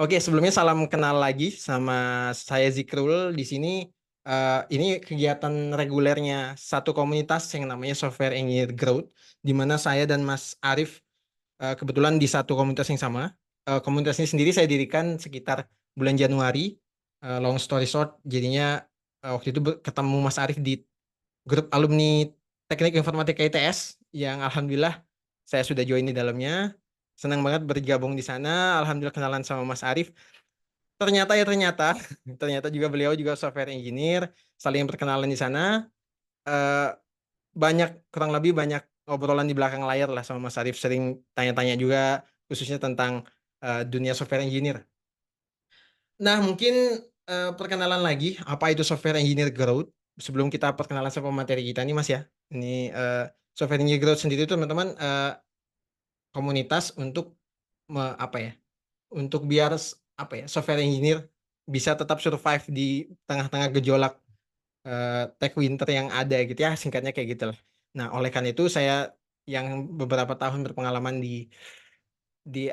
Oke, sebelumnya salam kenal lagi sama saya Zikrul di sini. Ini kegiatan regulernya satu komunitas yang namanya Software Engineer Growth, di mana saya dan Mas Arif kebetulan di satu komunitas yang sama. Komunitas ini sendiri saya dirikan sekitar bulan Januari. Long story short, jadinya waktu itu ketemu Mas Arif di grup alumni Teknik Informatika ITS yang alhamdulillah saya sudah join di dalamnya. Senang banget bergabung di sana. Alhamdulillah kenalan sama Mas Arif. Ternyata ternyata juga beliau juga software engineer, saling perkenalan di sana. Eh, Kurang lebih banyak obrolan di belakang layar lah sama Mas Arif, sering tanya-tanya juga khususnya tentang dunia software engineer. Nah, mungkin perkenalan lagi apa itu software engineer growth sebelum kita perkenalan sama materi kita nih Mas ya. Ini software engineer growth sendiri itu teman-teman komunitas untuk apa ya? Untuk biar apa ya software engineer bisa tetap survive di tengah-tengah gejolak tech winter yang ada gitu ya, singkatnya kayak gitu lah. Nah, oleh karena itu saya yang beberapa tahun berpengalaman di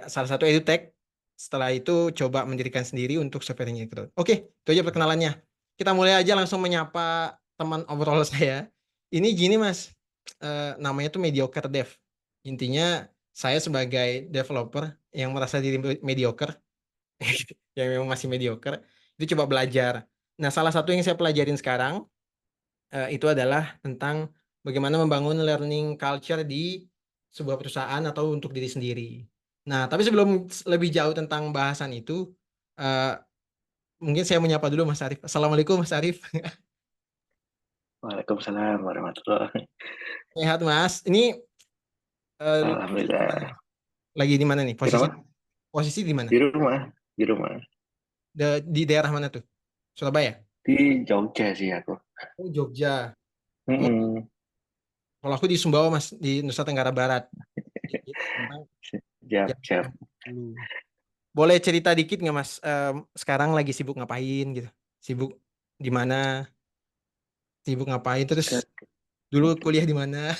salah satu edutech, setelah itu coba mendirikan sendiri untuk software engineer growth. Oke, itu aja perkenalannya. Kita mulai aja langsung menyapa teman obrol saya. Ini gini Mas, namanya tuh mediocre dev. Intinya saya sebagai developer yang merasa diri mediocre, yang memang masih mediocre, itu coba belajar. Nah, salah satu yang saya pelajarin sekarang itu adalah tentang bagaimana membangun learning culture di sebuah perusahaan atau untuk diri sendiri. Nah, tapi sebelum lebih jauh tentang bahasan itu, eh, mungkin saya menyapa dulu Mas Arif. Assalamualaikum Mas Arif. Waalaikumsalam warahmatullahi. Sehat Mas. Ini lagi di mana Alhamdulillah. nih? Lagi di mana nih? Posisi Kenapa? posisi di mana? Di rumah, di rumah. Di daerah mana tuh? Surabaya. Di Jogja sih aku. Oh, Jogja. Oh, Mm-mm. kalau aku di Sumbawa Mas, di Nusa Tenggara Barat. Jadi memang Siap, jam siap. 10. Boleh cerita dikit nggak Mas? Sekarang lagi sibuk ngapain gitu? Sibuk di mana? Sibuk ngapain? Terus Ke- dulu kuliah di mana?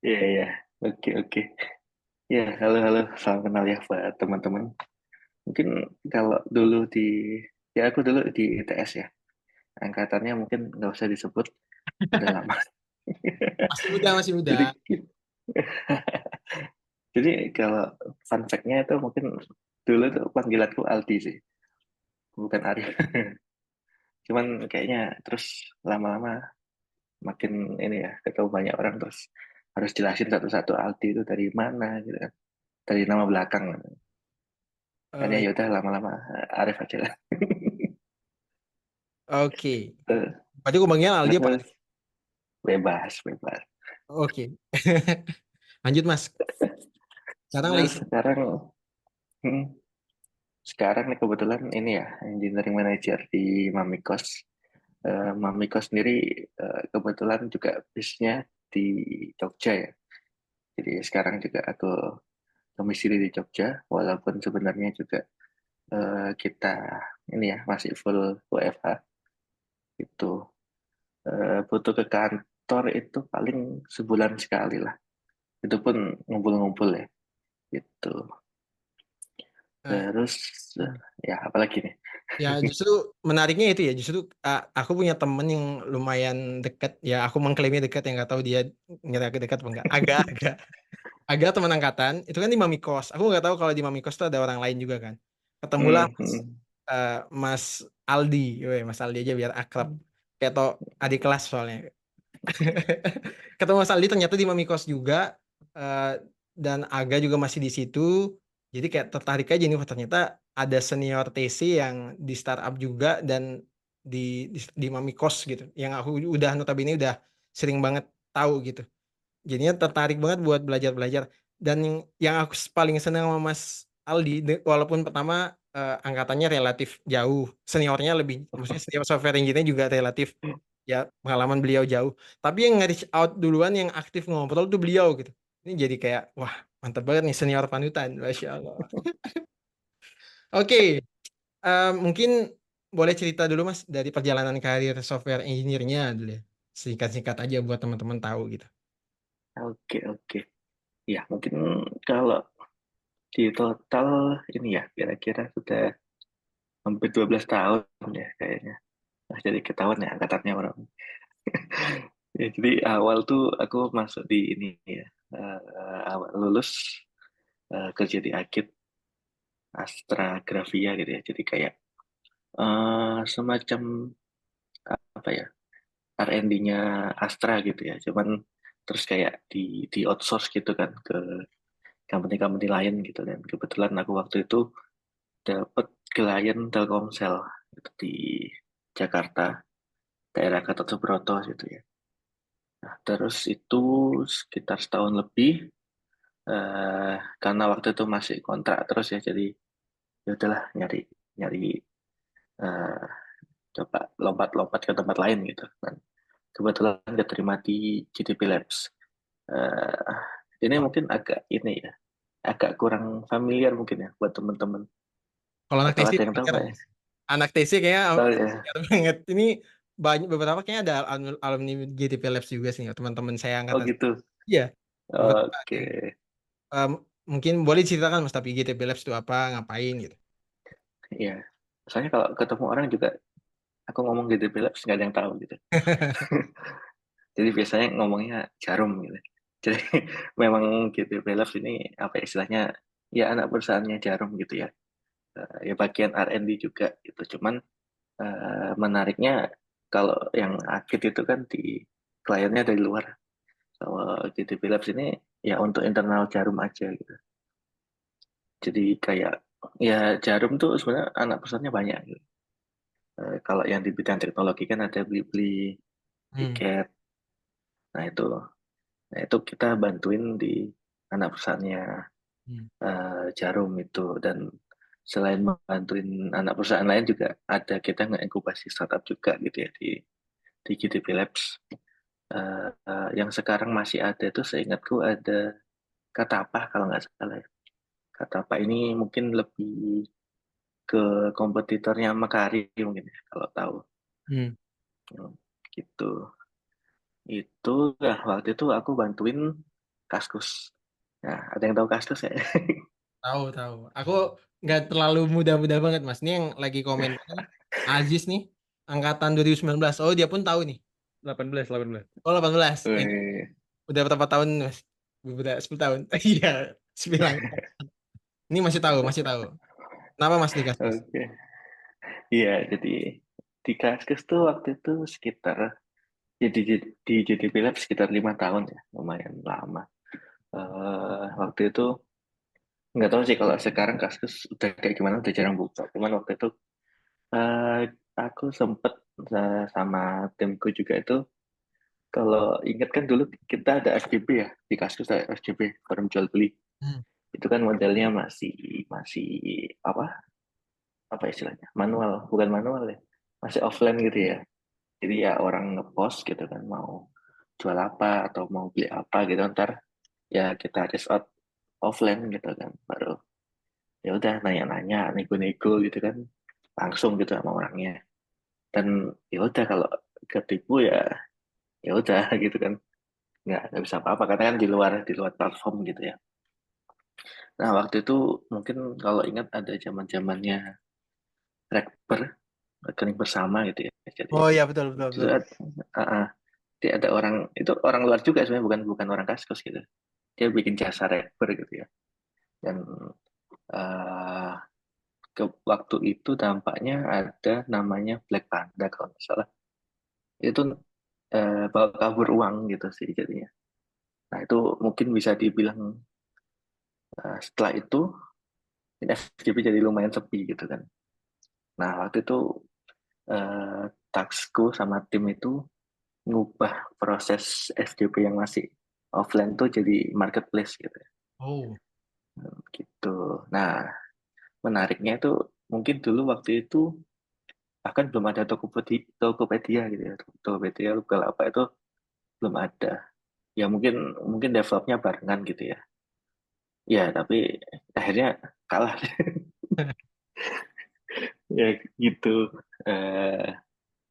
Iya, iya. Oke, oke. Ya, halo, halo. Salam kenal ya buat teman-teman. Mungkin kalau dulu ya aku dulu di ITS ya. Angkatannya mungkin nggak usah disebut, udah lama. Masih muda, masih muda. Jadi, jadi kalau fun fact-nya itu mungkin dulu tuh panggilanku Aldi sih, bukan Arif. Cuman kayaknya terus lama-lama makin ini ya ketemu banyak orang terus harus jelasin satu-satu Aldi itu dari mana gitu kan, dari nama belakang. Makanya Eh, ya udah lama-lama Arif aja lah. Oke. Terus, Berarti aku panggil Aldi apa terus Arif? bebas bebas. Oke. Lanjut Mas. Sekarang lagi Terus hmm, sekarang nih kebetulan ini ya engineering manager di Mamikos. Mamikos sendiri kebetulan juga bisnya di Jogja ya. Jadi sekarang juga aku domisili di Jogja, walaupun sebenarnya juga kita ini ya masih full WFH itu. Butuh ke kantor itu paling sebulan sekali lah. Itu pun ngumpul-ngumpul ya gitu. eh, Terus ya apalagi nih. ya justru menariknya itu ya. Justru aku punya temen yang lumayan dekat. Ya aku mengklaimnya dekat, yang nggak tahu dia ngira dekat apa enggak. Agak teman angkatan. Itu kan di Mamikos. Aku nggak tahu kalau di Mamikos tuh ada orang lain juga kan. Ketemulah Hmm. Mas Aldi. Weh, Mas Aldi aja biar akrab. Kayak tau adik kelas soalnya. Ketemu Mas Aldi ternyata di Mamikos juga, eh, dan Aga juga masih di situ. Jadi kayak tertarik aja nih, wah ternyata ada senior TC yang di startup juga dan di Mamikos gitu. Yang aku udah notabene udah sering banget tahu gitu. Jadinya tertarik banget buat belajar-belajar. Dan yang aku paling senang sama Mas Aldi, walaupun pertama angkatannya relatif jauh, seniornya lebih, maksudnya senior software engineer juga relatif ya pengalaman beliau jauh. Tapi yang nge-reach out duluan, yang aktif ngobrol tuh beliau gitu. Ini jadi kayak, wah mantap banget nih senior panutan, Masya Allah. Oke, mungkin boleh cerita dulu Mas dari perjalanan karir software engineer-nya dulu ya. Singkat-singkat aja buat teman-teman tahu gitu. Oke, oke. Ya mungkin kalau Di total ini ya kira-kira sudah hampir 12 tahun ya kayaknya. Nah, jadi ketahuan ya angkatannya orang. Ya, jadi awal tuh aku masuk di ini ya, awal lulus kerja di Akit Astra Grafia gitu ya. Jadi kayak semacam apa ya, R&D-nya Astra gitu ya. Cuman terus kayak di outsource gitu kan ke company-company lain gitu. Dan kebetulan aku waktu itu dapet klien Telkomsel gitu, di Jakarta, daerah Gatot Subroto gitu ya. Nah, terus itu sekitar setahun lebih, karena waktu itu masih kontrak terus ya, jadi ya udahlah nyari nyari eh, coba lompat-lompat ke tempat lain gitu. Dan kebetulan keterima di GTP Labs. Eh, ini mungkin agak ini ya, agak kurang familiar mungkin ya buat teman-teman. Kalau anak Atau TC ada yang tahu familiar, nggak ya? Mas. Anak TC kayaknya Tahu ya? familiar banget. Ini banyak beberapa kayaknya ada alumni GTP Labs juga sih, teman-teman saya Oh angkatan. gitu. Iya, beberapa ada. Oke. Mungkin boleh ceritakan Mas, tapi GTP Labs itu apa, ngapain gitu. Iya. Soalnya kalau ketemu orang juga aku ngomong GTP Labs nggak ada yang tahu gitu. Jadi biasanya ngomongnya Jarum gitu. Jadi memang GTP Labs ini apa ya, istilahnya ya anak perusahaannya Jarum gitu ya. Ya bagian R&D juga gitu. Cuman menariknya kalau yang Akit itu kan di kliennya dari luar. Kalau GTP Labs ini ya untuk internal Jarum aja gitu. Jadi kayak ya Jarum tuh sebenarnya anak perusahaannya banyak gitu. Kalau yang di bidang teknologi kan ada Blibli, Hmm. Tiket. Nah itu kita bantuin di anak perusahaannya Hmm. Jarum itu. Dan selain membantuin anak perusahaan lain juga ada kita nge-inkubasi startup juga gitu ya di GTP Labs. Yang sekarang masih ada itu seingatku ada Katapah kalau nggak salah ya. Katapah ini mungkin lebih ke kompetitornya Makari mungkin ya, kalau tahu. Hmm. Hmm, gitu. Itu ya waktu itu aku bantuin Kaskus. Nah, ada yang tahu Kaskus ya? Tahu, tahu. Aku nggak terlalu muda-muda banget, Mas. Ini yang lagi komen nih, Aziz nih, angkatan 2019. Oh, dia pun tahu nih. 18, 18. Oh, 18. Ini Wih, udah berapa tahun, Mas? Udah 10 tahun. Iya, 9. Ini masih tahu, masih tahu. Kenapa Mas di Kaskus? oke. Iya, jadi di Kaskus tuh waktu itu sekitar di JDP Lab sekitar 5 tahun ya, lumayan lama. Waktu itu nggak tahu sih kalau sekarang Kaskus udah kayak gimana, udah jarang buka. Cuman waktu itu eh, aku sempet sama timku juga itu, kalau ingat kan dulu kita ada SJB ya, di Kaskus ada SJB, forum jual beli. Hmm. Itu kan modelnya masih masih apa apa istilahnya, manual, bukan manual ya, masih offline gitu ya. Jadi ya orang ngepost gitu kan mau jual apa atau mau beli apa gitu, ntar ya kita risk out offline gitu kan, baru ya udah nanya-nanya, nego-nego gitu kan, langsung gitu sama orangnya. Dan ya udah kalau ketipu ya ya udah gitu kan, nggak bisa apa-apa karena kan di luar platform gitu ya. Nah waktu itu mungkin kalau ingat ada zaman-zamannya Rekber, rekening bersama gitu ya. Jadi Oh iya, betul, betul, itu betul. dia ada orang itu, orang luar juga sebenarnya, bukan bukan orang Kaskus gitu. Dia bikin jasa Rekber gitu ya. Dan eh, waktu itu tampaknya ada namanya Black Panda kalau nggak salah. Itu bawa kabur uang gitu sih jadinya. Nah itu mungkin bisa dibilang setelah itu FGP jadi lumayan sepi gitu kan. Nah waktu itu eh, taskku sama tim itu ngubah proses FGP yang masih offline tuh jadi marketplace gitu ya. Oh. Gitu. Nah menariknya itu mungkin dulu waktu itu bahkan belum ada Tokopedia gitu ya. Tokopedia, Bukalapak itu belum ada. Ya mungkin mungkin developnya barengan gitu ya. Ya tapi akhirnya kalah. Ya gitu. Eh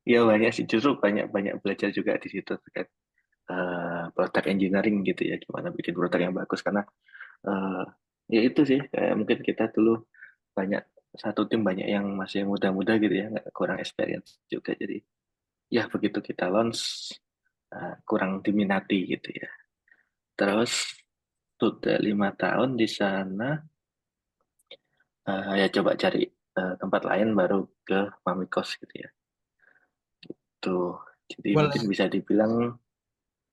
ya banyak sih, justru banyak banyak belajar juga di situ terkait product engineering gitu ya, gimana bikin produk yang bagus karena eh, ya itu sih kayak mungkin kita dulu banyak satu tim banyak yang masih muda-muda gitu ya, nggak kurang experience juga. Jadi ya begitu kita launch kurang diminati gitu ya. Terus sudah 5 tahun di sana, ya coba cari tempat lain baru ke Mamikos gitu ya. Tuh, jadi mungkin Boleh. bisa dibilang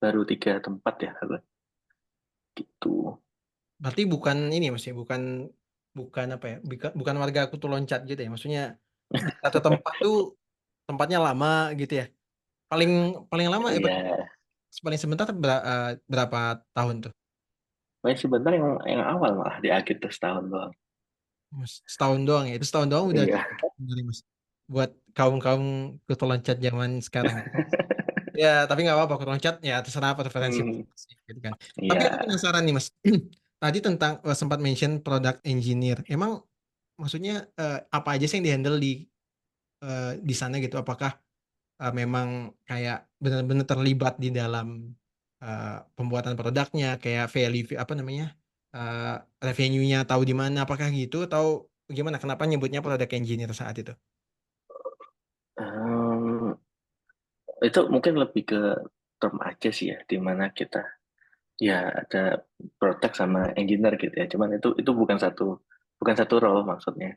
baru 3 tempat ya kalau gitu. Berarti bukan ini mas ya, bukan bukan apa ya, bukan warga Kutu Loncat gitu ya. Maksudnya di satu tempat tuh tempatnya lama gitu ya. Paling paling lama Iya, paling sebentar berapa tahun tuh? main sebentar yang awal malah di akhir tuh setahun doang. Mas, setahun doang ya. Itu setahun doang udah Iya. cukup sebenarnya, mas. Buat kaum-kaum Kutu Loncat zaman sekarang. Ya, tapi nggak apa-apa. Kutu Loncat ya terserah preferensi Hmm, masing-masing gitu kan. Tapi aku iya. penasaran nih mas. Tadi tentang sempat mention product engineer. Emang maksudnya apa aja sih yang dihandle di sana gitu? Apakah memang kayak benar-benar terlibat di dalam pembuatan produknya, kayak value apa namanya uh, revenue-nya tahu di mana? Apakah gitu atau gimana? Kenapa nyebutnya product engineer saat itu? Em, itu mungkin lebih ke term aja sih ya, di mana kita ya ada product sama engineer gitu ya. Cuman itu bukan satu role maksudnya.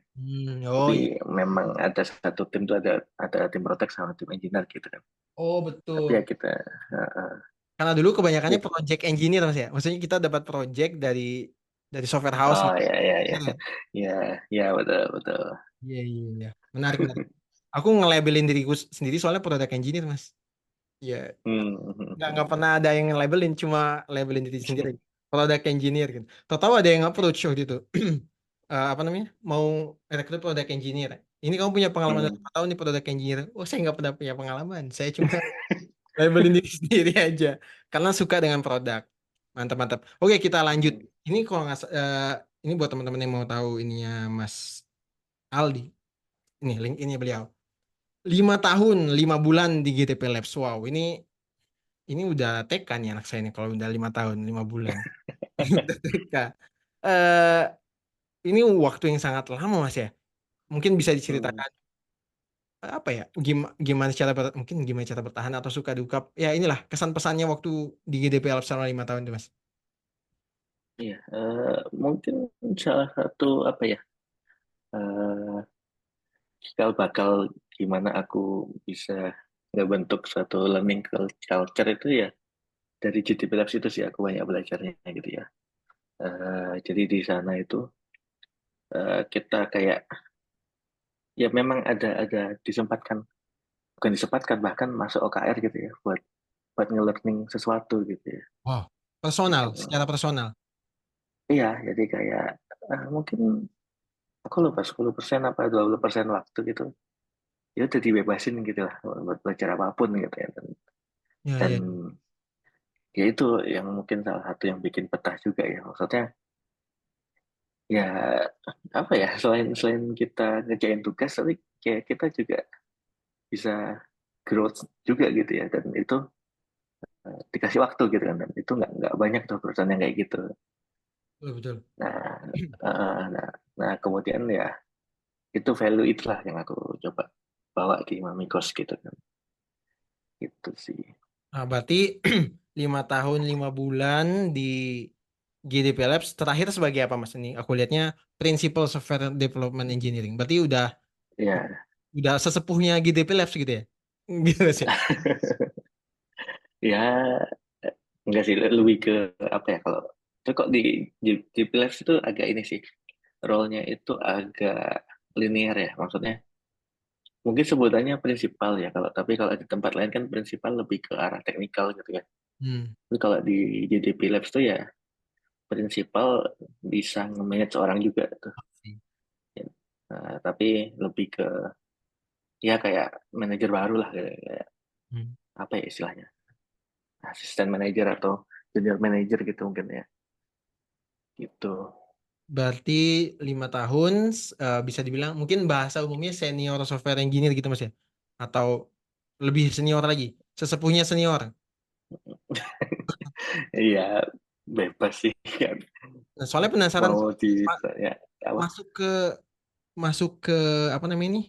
Oh Tapi iya. memang ada satu tim tuh ada tim product sama tim engineer gitu kan. Oh Tapi ya betul. kita uh, uh, Karena dulu kebanyakannya ya, project engineer mas ya. Maksudnya kita dapat project dari software house oh gitu. ya ya ya Bener nggak? ya ya betul betul. Iya iya iya. Menarik menarik. Aku nge-labelin diriku sendiri soalnya product engineer mas. Iya. Nggak pernah ada yang labelin, cuma labelin diri sendiri product engineer gitu. Tahu ada yang approach waktu itu. Apa namanya, mau rekrut product engineer, ini kamu punya pengalaman Hmm. berapa tahun nih product engineer. Oh saya nggak pernah punya pengalaman, saya cuma labelin diri sendiri aja karena suka dengan produk. Mantap mantap. Oke kita lanjut. Hmm. Ini kalau nggak ini buat teman-teman yang mau tahu ininya Mas Aldi, ini link ini beliau 5 tahun 5 bulan di GTP Labs. Wow, ini udah TK nih anak saya nih kalau udah 5 tahun 5 bulan. Udah TK. Eh, ini waktu yang sangat lama mas ya. Mungkin bisa Hmm. diceritakan apa ya? Gimana cara mungkin gimana cara bertahan atau suka duka. Ya inilah kesan pesannya waktu di GDPL selama 5 tahun itu mas. Iya, mungkin salah satu apa ya, eh cikal bakal gimana aku bisa ngebentuk suatu learning culture itu ya dari GTP Labs itu sih aku banyak belajarnya gitu ya. Jadi di sana itu kita kayak ya memang ada disempatkan, bukan disempatkan bahkan masuk OKR gitu ya buat nge-learning sesuatu gitu ya. Wow. Personal, Gitu. secara personal. Iya, jadi kayak mungkin aku lupa 10% apa 20% waktu gitu ya udah dibebasin gitu lah buat belajar apapun gitu ya. Ya, Dan ya. ya itu yang mungkin salah satu yang bikin betah juga ya, maksudnya ya apa ya, selain selain kita ngerjain tugas tapi kayak kita juga bisa growth juga gitu ya, dan itu dikasih waktu gitu kan, dan itu nggak banyak tuh perusahaan yang kayak gitu. Betul, betul. Nah, nah kemudian ya itu value itulah yang aku coba bawa di Mamikos gitu kan, gitu sih. Nah, berarti 5 tahun 5 bulan di GDP Labs terakhir sebagai apa mas ini? Aku lihatnya Principal Software Development Engineering. Berarti Ya. udah sesepuhnya GDP Labs gitu ya? Gitu sih. Ya enggak sih, lebih ke apa ya, kalau itu kok di Pilates itu agak ini sih, role-nya itu agak linear ya, maksudnya mungkin sebutannya prinsipal ya, tapi kalau di tempat lain kan prinsipal lebih ke arah teknikal gitu ya. Hmm. Tapi kalau di JDP Labs tuh ya prinsipal bisa nge-manage orang juga tuh. Tapi lebih ke ya kayak manajer baru lah, kayak Hmm. apa ya istilahnya, asisten manajer atau junior manager gitu mungkin ya, gitu. Berarti 5 tahun bisa dibilang mungkin bahasa umumnya senior software engineer gitu mas ya? Atau lebih senior lagi? Sesepuhnya senior? Iya, bebas sih kan. Nah, soalnya penasaran Mau ma- ditanya apa? masuk ke masuk ke apa namanya ini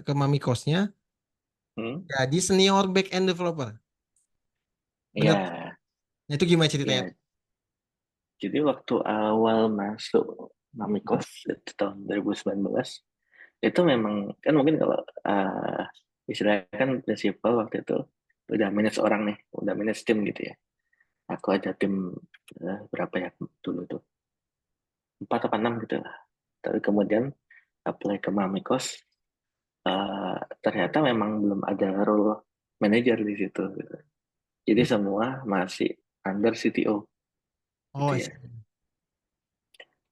ke Mami Kosnya Hmm? jadi senior back end developer. Bener. Ya, Nah, itu gimana ceritanya? ya. Jadi waktu awal masuk Mamikos itu tahun 2019, itu memang kan mungkin kalau istilahnya kan prinsipal waktu itu udah manage orang nih, udah manage tim gitu ya. Aku ada tim berapa ya dulu tuh, 4 atau 6 gitu lah. Tapi kemudian apply ke Mamikos, ternyata memang belum ada role manager di situ, gitu. Jadi Hmm. semua masih under CTO Oh, gitu I ya. see.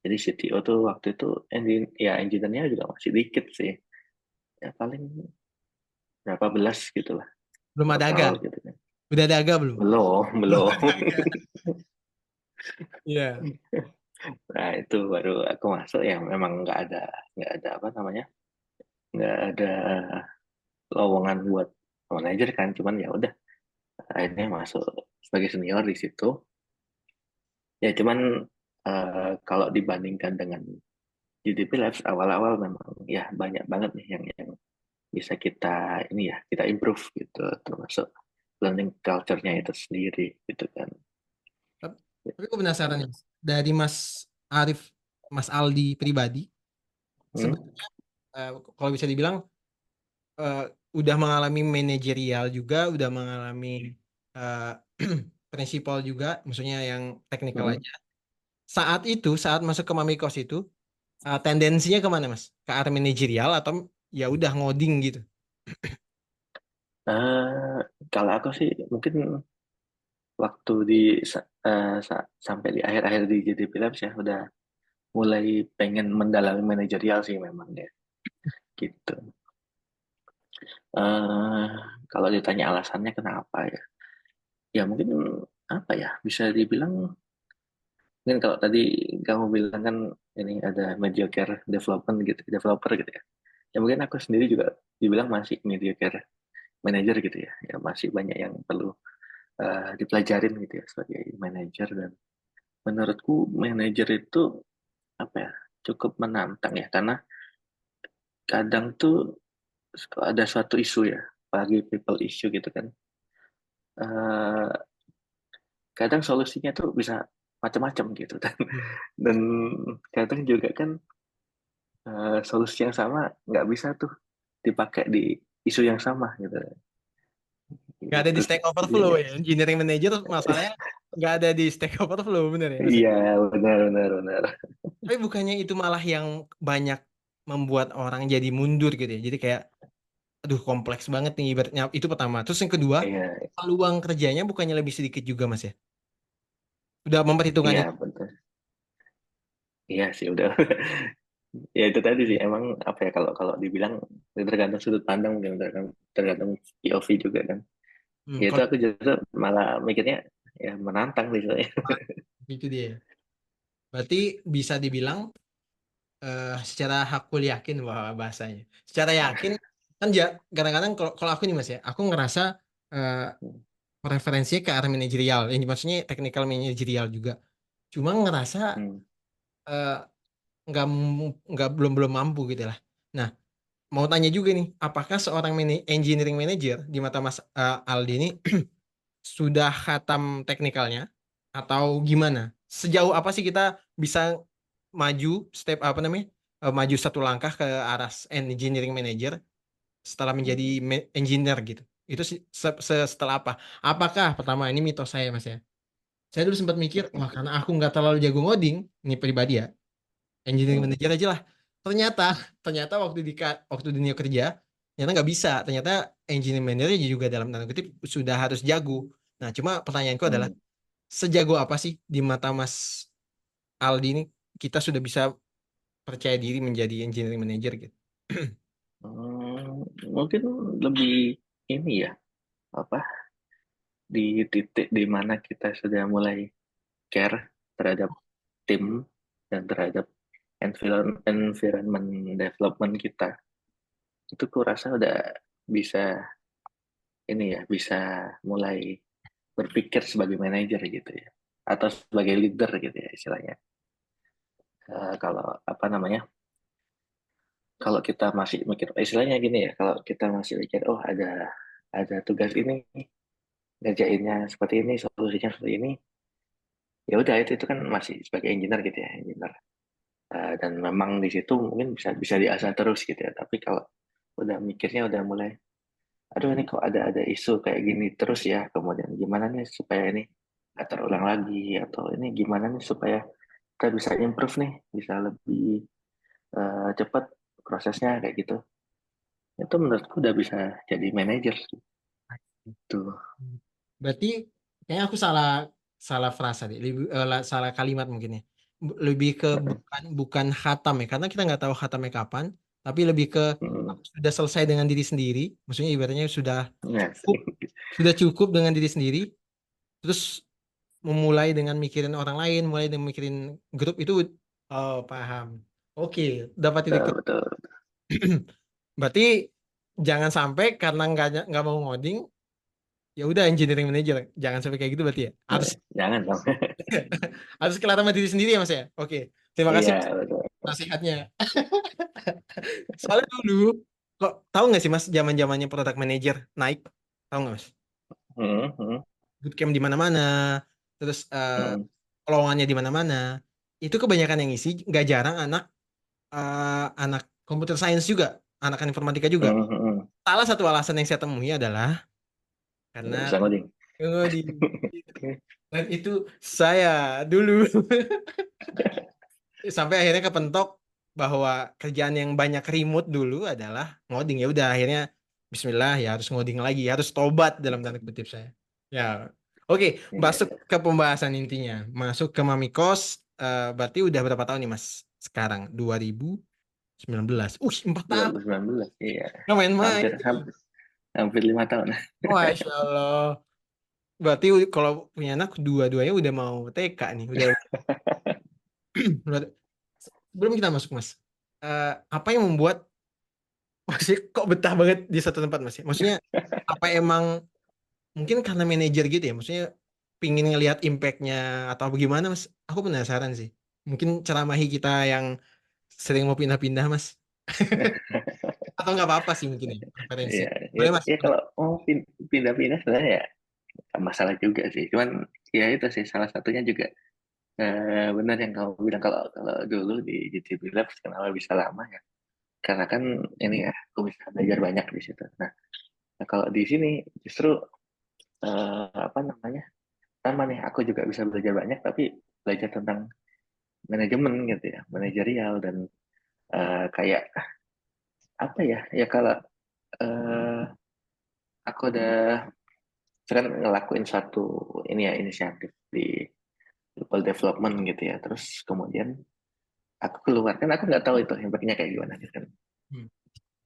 Jadi CTO tuh waktu itu ya engineer-nya juga masih dikit sih. Ya paling berapa belas gitu lah Belum ada aga. total gitu kan. Udah ada aga belum? Belum, Belum belum. ada aga. Iya. Nah itu baru aku masuk ya memang nggak ada apa namanya, nggak ada lowongan buat manajer kan, cuman ya udah akhirnya masuk sebagai senior di situ. Ya cuman kalau dibandingkan dengan GDP Labs awal-awal memang ya banyak banget nih yang bisa kita ini ya kita improve gitu, termasuk learning culture-nya itu sendiri gitu kan. Tapi, tapi aku penasaran nih, Mas. Dari Mas Arif, Mas Aldi pribadi, Hmm? sebetulnya kalau bisa dibilang eh, udah mengalami manajerial juga, udah mengalami eh, prinsipal juga, maksudnya yang teknikal Hmm? aja. Saat itu, saat masuk ke Mamikos itu, tendensinya kemana, Mas? Ke arah manajerial atau ya udah ngoding gitu? Eh, Kalau aku sih mungkin waktu sampai di akhir-akhir di JDP Labs ya udah mulai pengen mendalami manajerial sih memang ya gitu. eh Kalau ditanya alasannya kenapa ya, ya mungkin apa ya bisa dibilang, mungkin kalau tadi kamu bilang kan ini ada mediocre development gitu, developer gitu ya. Ya mungkin aku sendiri juga dibilang masih mediocre manager gitu ya. Ya masih banyak yang perlu dipelajarin gitu ya sebagai manager. Dan menurutku manajer itu apa ya, cukup menantang ya karena kadang tuh ada suatu isu ya, apalagi people issue gitu kan, eh, kadang solusinya tuh bisa macam-macam gitu kan. Hmm. Dan kadang juga kan solusi yang sama nggak bisa tuh dipakai di isu yang sama gitu Nggak ada gitu di sih Stack Overflow jadinya. ya. Engineering manager masalahnya nggak ada di Stack Overflow, bener ya, Mas? Iya, benar benar benar. Tapi bukannya itu malah yang banyak membuat orang jadi mundur gitu ya. Jadi kayak, aduh kompleks banget nih ibaratnya. Itu pertama. Terus yang kedua, Iya, peluang kerjanya bukannya lebih sedikit juga, Mas ya? Udah memperhitungkan iya itu. betul. Iya sih udah. Ya itu tadi sih emang apa ya, kalau kalau dibilang tergantung sudut pandang, mungkin tergantung POV juga kan. Hmm, Ya itu kalau aku justru malah mikirnya ya menantang sih soalnya. itu dia. Berarti bisa dibilang secara hakul yakin bahwa bahasanya. Secara yakin kan kadang-kadang kalau aku nih Mas ya, aku ngerasa eh, preferensinya ke arah manajerial. Ini maksudnya technical manajerial juga. Cuma ngerasa Hmm. eh, nggak belum mampu gitu lah. Nah, mau tanya juga nih, apakah seorang engineering manager di mata Mas Aldi ini sudah khatam teknikalnya atau gimana? Sejauh apa sih kita bisa maju step apa namanya? Maju satu langkah ke arah engineering manager setelah menjadi engineer gitu. Itu setelah apa? Apakah pertama ini mitos saya Mas ya? Saya dulu sempat mikir, wah karena aku nggak terlalu jago ngoding, ini pribadi ya, engineering Hmm. manager aja lah. Ternyata, ternyata waktu dunia kerja, ternyata nggak bisa. Ternyata engineering manager juga dalam tanda kutip sudah harus jago. Nah, cuma pertanyaanku adalah Hmm. sejago apa sih di mata Mas Aldi ini kita sudah bisa percaya diri menjadi engineering manager gitu? Mungkin lebih ini ya, apa, di titik di mana kita sudah mulai care terhadap tim dan terhadap environment development kita, itu kurasa udah bisa ini ya, bisa mulai berpikir sebagai manajer gitu ya, atau sebagai leader gitu ya istilahnya. kalau apa namanya, kalau kita masih mikir istilahnya gini ya, kalau kita masih mikir oh ada tugas ini ngerjainnya seperti ini, solusinya seperti ini, ya udah itu kan masih sebagai engineer gitu ya, engineer. Dan memang di situ mungkin bisa bisa diasah terus gitu ya. Tapi kalau udah mikirnya udah mulai, aduh ini kok ada isu kayak gini terus ya, kemudian gimana nih supaya ini nggak terulang lagi, atau ini gimana nih supaya kita bisa improve nih, bisa lebih cepat prosesnya kayak gitu. Itu menurutku udah bisa jadi manajer tuh. Berarti kayaknya aku salah salah frasa deh, salah kalimat mungkin ya. Lebih ke bukan bukan khatam ya, karena kita nggak tahu khatamnya kapan, tapi lebih ke Hmm. aku sudah selesai dengan diri sendiri. Maksudnya ibaratnya Nah, cukup sudah cukup dengan diri sendiri, terus memulai dengan mikirin orang lain, mulai dengan mikirin grup itu. Oh, paham. Oke, dapat titik. betul, betul. Berarti jangan sampai karena nggak mau ngoding, ya udah engineering manager. Jangan sampai kayak gitu berarti ya. Harus Jangan dong. harus kelar sama diri sendiri ya Mas ya. Oke. Terima kasih Iya, Mas betul. nasihatnya. Soalnya dulu kok tahu nggak sih Mas zaman-zamannya product manager naik? Tahu nggak Mas? Hmm, hmm, Bootcamp di mana-mana, terus hmm, lowongannya di mana-mana. Itu kebanyakan yang isi, nggak jarang anak computer science juga, anak informatika juga. hmm, hmm. Salah satu alasan yang saya temui adalah karena Nggak bisa ngoding. di dan itu saya dulu sampai akhirnya kepentok bahwa kerjaan yang banyak remote dulu adalah ngoding. Ya udah akhirnya Bismillah ya harus ngoding lagi, harus tobat dalam tanda kutip saya. Ya, oke, Iya, masuk ke pembahasan intinya, masuk ke Mamikos. Berarti udah berapa tahun nih Mas? Sekarang 2019. 4 tahun. 2019. Iya, Nggak main-main. hampir hampir hampir 5 tahun. Masya Allah. Berarti kalau punya anak dua-duanya udah mau TK nih, udah. Sebelum kita masuk Mas, apa yang membuat masih kok betah banget di satu tempat Mas? Maksudnya apa emang mungkin karena manajer gitu ya? Maksudnya pingin ngelihat impact-nya atau bagaimana Mas? Aku penasaran sih. Mungkin ceramahi kita yang sering mau pindah-pindah Mas. Atau nggak apa-apa sih mungkin ya preferensi. Iya, ya, Boleh Mas? ya kalau mau pindah-pindah sebenarnya ya nggak masalah juga sih. Cuman ya itu sih salah satunya juga benar yang kamu bilang, kalau kalau dulu di GTB Labs kenapa bisa lama ya? Karena kan ini ya aku bisa belajar banyak di situ. Nah, kalau di sini justru apa namanya? Sama nih, aku juga bisa belajar banyak, tapi belajar tentang manajemen gitu ya, manajerial, dan kayak apa ya? Ya kalau eh, aku udah kan ngelakuin satu ini ya, inisiatif di people development gitu ya, terus kemudian aku keluar kan, aku nggak tahu itu impactnya kayak gimana gitu kan. Hmm.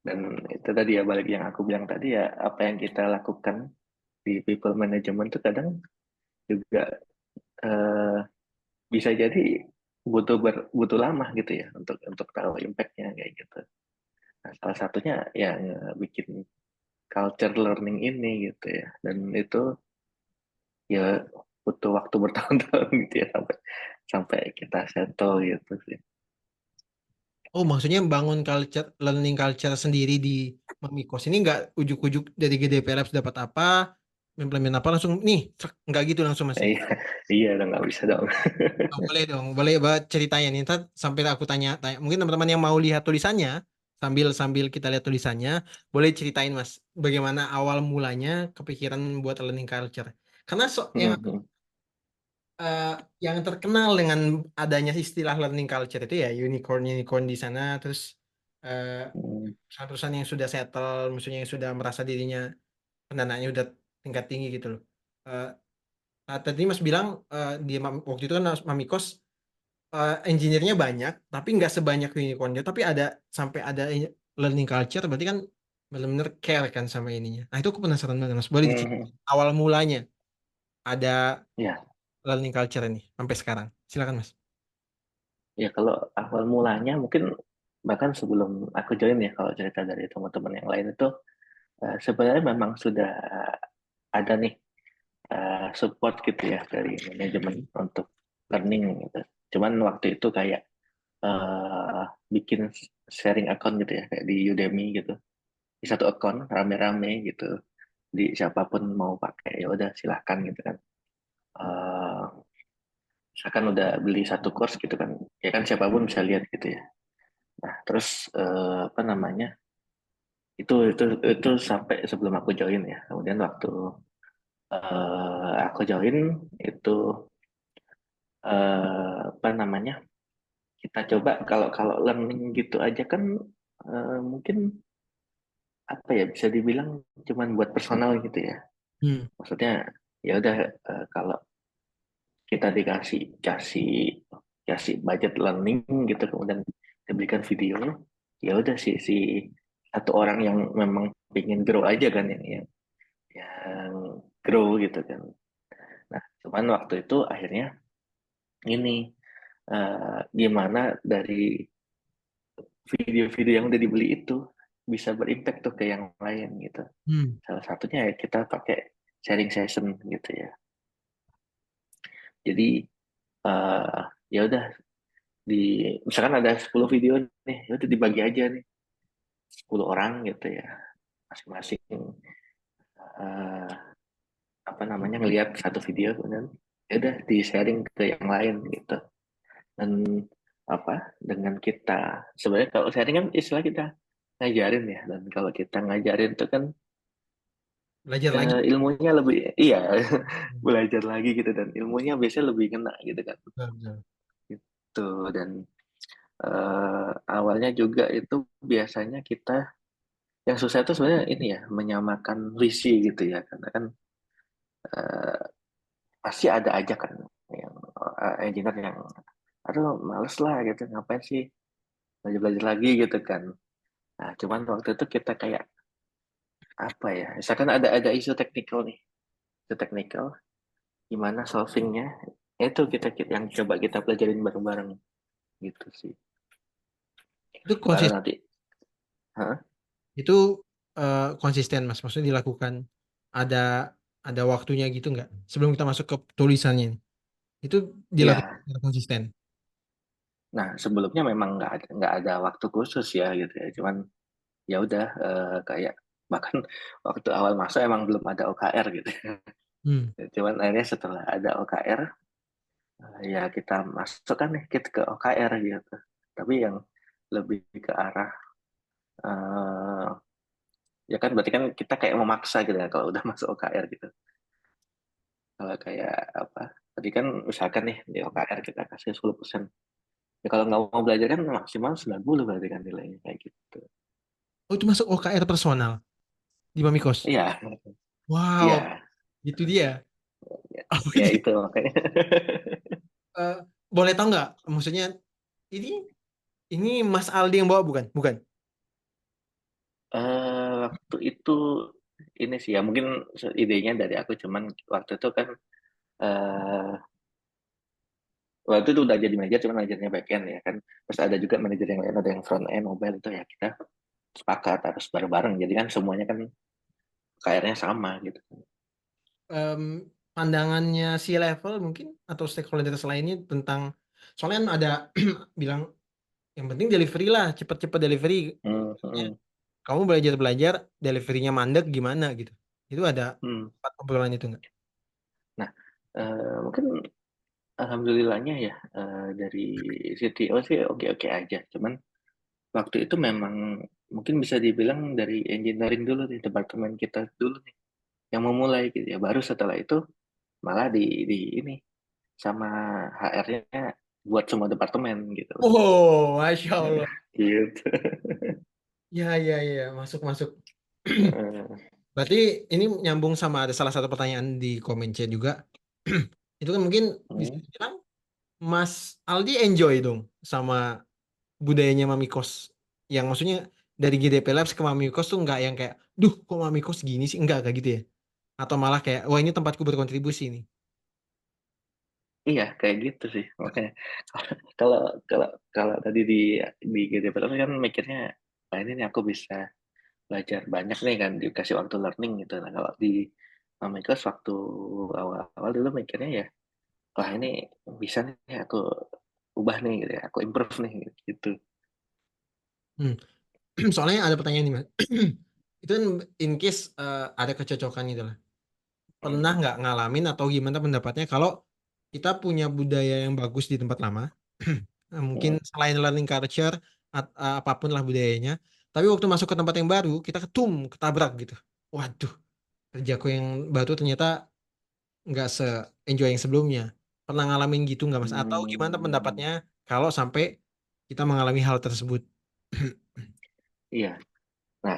Dan itu tadi ya, balik yang aku bilang tadi ya, apa yang kita lakukan di people management itu kadang juga eh, bisa jadi butuh lama gitu ya untuk tahu impactnya kayak gitu. Nah, salah satunya yang bikin culture learning ini gitu ya, dan itu ya butuh waktu bertahun-tahun gitu ya, sampai sampai kita settle gitu sih. Oh, maksudnya bangun culture, learning culture sendiri di Mamikos ini nggak ujuk-ujuk dari GDP Labs dapat apa, implement apa langsung nih, nggak gitu langsung Mas ya? Iya, iya dong, nggak bisa dong. Oh, boleh dong, boleh banget ceritanya nih. Ntar sambil aku tanya. Mungkin teman-teman yang mau lihat tulisannya, sambil sambil kita lihat tulisannya, boleh ceritain Mas, bagaimana awal mulanya kepikiran buat learning culture. Karena Hmm, eh, yang terkenal dengan adanya istilah learning culture itu ya unicorn di sana, terus eh, hmm, perusahaan-perusahaan yang sudah settle, maksudnya yang sudah merasa dirinya pendanaannya udah tingkat tinggi gitu loh. Eh, tadi Mas bilang waktu itu kan Mamikos engineer-nya banyak, tapi nggak sebanyak unicorn-nya. Tapi ada sampai ada learning culture, berarti kan benar-benar care kan sama ininya. Nah itu aku penasaran banget, Mas. Boleh hmm. diceritain awal mulanya ada Ya, learning culture ini sampai sekarang. Silakan, Mas. ya kalau awal mulanya mungkin bahkan sebelum aku join ya, kalau cerita dari teman-teman yang lain itu sebenarnya memang sudah ada nih support gitu ya dari manajemen untuk learning gitu. Cuman waktu itu kayak eh, bikin sharing account gitu ya, kayak di Udemy gitu. Di satu account rame-rame gitu. Di siapapun mau pakai ya udah silahkan gitu kan. Eh, Misalkan udah beli satu course gitu kan, ya kan siapapun bisa lihat gitu ya. Nah, terus apa namanya? Itu sampai sebelum aku join ya. Kemudian waktu aku join itu apa namanya? Kita coba kalau kalau learning gitu aja kan mungkin apa ya bisa dibilang cuman buat personal gitu ya. Hmm. Maksudnya ya udah kalau kita dikasih kasih kasih budget learning gitu kemudian diberikan video ya udah si satu orang yang memang pengen grow aja kan yang grow gitu kan. Nah, cuman waktu itu akhirnya ini gimana dari video-video yang udah dibeli itu bisa berimpact tuh ke yang lain gitu. Hmm. Salah satunya ya kita pakai sharing session gitu ya. Jadi eh ya udah di misalkan ada 10 video nih, ya udah dibagi aja nih 10 orang gitu ya. Masing-masing eh apa namanya ngelihat satu video kemudian ya udah di sharing ke yang lain gitu. Dan apa dengan kita sebenarnya kalau sharing kan istilah kita ngajarin ya dan kalau kita ngajarin itu kan Belajar lagi. ilmunya lebih iya Hmm. belajar lagi gitu dan ilmunya biasanya lebih kena gitu kan Betul, betul. gitu dan awalnya juga itu biasanya kita yang susah itu sebenarnya ini ya menyamakan visi gitu ya karena kan eh, pasti ada aja kan yang engineer yang aduh males lah gitu ngapain sih belajar belajar lagi gitu kan nah cuman waktu itu kita kayak apa ya misalkan ada isu teknikal nih isu teknikal gimana solvingnya itu kita yang coba kita pelajarin bareng-bareng gitu sih Itu baru konsisten, nanti hah? itu konsisten Mas. Maksudnya dilakukan ada ada waktunya gitu nggak? Sebelum kita masuk ke tulisannya ini. Itu dilakukan Ya secara konsisten. nah sebelumnya memang nggak ada waktu khusus ya gitu ya cuman ya udah kayak bahkan waktu awal masuk emang belum ada OKR gitu Hmm. cuman akhirnya setelah ada OKR ya kita masukkan nih kita ke OKR gitu tapi yang lebih ke arah eh, ya kan berarti kan kita kayak memaksa gitu ya kalau udah masuk OKR gitu kalau kayak apa tadi kan misalkan nih di OKR kita kasih 10% ya kalau nggak mau belajar kan maksimal 90 berarti kan nilainya kayak gitu Oh, itu masuk OKR personal di Mamikos. iya Wow, iya itu dia. ya, Oh, ya itu. itu makanya Eh, boleh tahu nggak? Maksudnya ini ini Mas Aldi yang bawa bukan? Bukan. waktu itu ini sih ya mungkin idenya dari aku cuman waktu itu kan eh waktu itu udah jadi manajer cuman manajernya backend ya kan terus ada juga manajer yang lain ada yang front end mobile itu ya kita sepakat harus bareng-bareng jadi kan semuanya kan KR-nya sama gitu. Em, Pandangannya si level mungkin atau stakeholders lainnya tentang soalnya kan ada bilang yang penting delivery lah, cepat-cepat delivery. Hmm, Ya, hmm, kamu belajar-belajar, deliverynya mandek gimana gitu. Itu ada hmm. obrolan itu nggak? Nah mungkin alhamdulillahnya ya dari CTO sih oke-oke aja cuman waktu itu memang mungkin bisa dibilang dari engineering dulu nih departemen kita dulu nih yang memulai gitu ya baru setelah itu malah di ini sama HR-nya buat semua departemen gitu loh. Oh, Masya Allah. Gitu. Ya, ya, ya, masuk, masuk. Heeh. Berarti ini nyambung sama ada salah satu pertanyaan di komen chat juga. Itu kan mungkin bisa Hmm. dibilang Mas Aldi enjoy dong sama budayanya Mamikos. Yang maksudnya dari GDP Labs ke Mamikos tuh nggak yang kayak, duh kok Mamikos gini sih? Enggak kayak gitu ya. Atau malah kayak, wah ini tempatku berkontribusi nih. Iya, kayak gitu sih. Makanya kalau kalau kalau tadi di developer kan mikirnya, nah ini nih aku bisa belajar banyak nih kan dikasih waktu learning gitu. Nah kalau di Amicus waktu awal-awal dulu mikirnya ya, wah ini bisa nih aku ubah nih gitu ya, aku improve nih gitu. Hmm. Soalnya ada pertanyaan nih mas. Itu kan in case ada kecocokan gitu lah. Hmm. Pernah nggak ngalamin atau gimana pendapatnya kalau kita punya budaya yang bagus di tempat lama, mungkin Hmm. selain learning culture, apapun lah budayanya, tapi waktu masuk ke tempat yang baru, kita ketabrak gitu. Waduh, kerjaku yang baru ternyata nggak se-enjoy yang sebelumnya. Pernah ngalamin gitu nggak mas? Atau gimana Hmm. pendapatnya kalau sampai kita mengalami hal tersebut? Iya, nah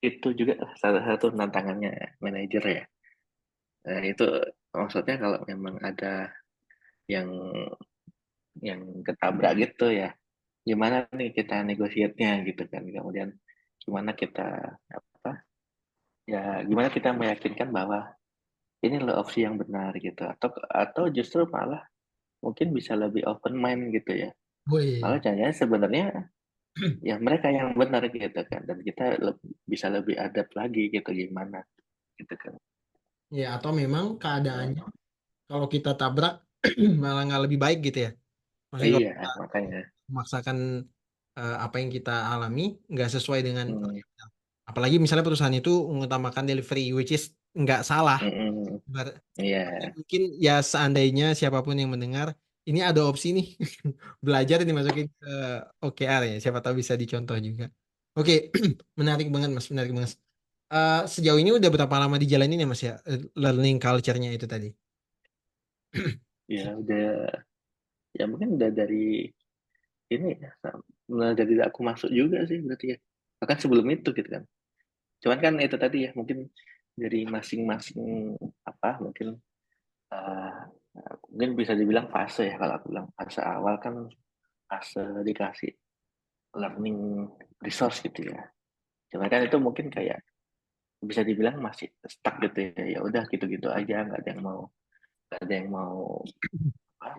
itu juga salah satu tantangannya manajer ya. Itu maksudnya kalau memang ada yang ketabrak gitu ya, gimana nih kita negosiasinya gitu kan, kemudian gimana kita apa ya, gimana kita meyakinkan bahwa ini loh opsi yang benar gitu, atau justru malah mungkin bisa lebih open mind gitu ya, malah Woi, jangan sebenarnya ya mereka yang benar gitu kan, dan kita bisa lebih adapt lagi gitu gimana gitu kan. ya atau memang keadaannya Nah, kalau kita tabrak malah nggak lebih baik gitu ya. Maksudnya kalau iya kita makanya. memaksakan apa yang kita alami nggak sesuai dengan Hmm. apalagi misalnya perusahaan itu mengutamakan delivery which is nggak salah. Mm-mm. Iya. Tapi mungkin ya seandainya siapapun yang mendengar ini ada opsi nih belajar dimasukin ke OKR ya siapa tahu bisa dicontoh juga. Oke, menarik banget mas, menarik banget. Sejauh ini udah berapa lama dijalanin ya mas ya learning culture-nya itu tadi? Ya udah, ya mungkin udah dari ini ya, mulai dari aku masuk juga sih berarti ya, bahkan sebelum itu gitu kan. Cuman kan itu tadi ya, mungkin dari masing-masing apa mungkin eh, mungkin bisa dibilang fase ya, kalau aku bilang fase awal kan fase dikasih learning resource gitu ya. Cuman kan itu mungkin kayak bisa dibilang masih stuck gitu ya, ya udah gitu-gitu aja, nggak ada yang mau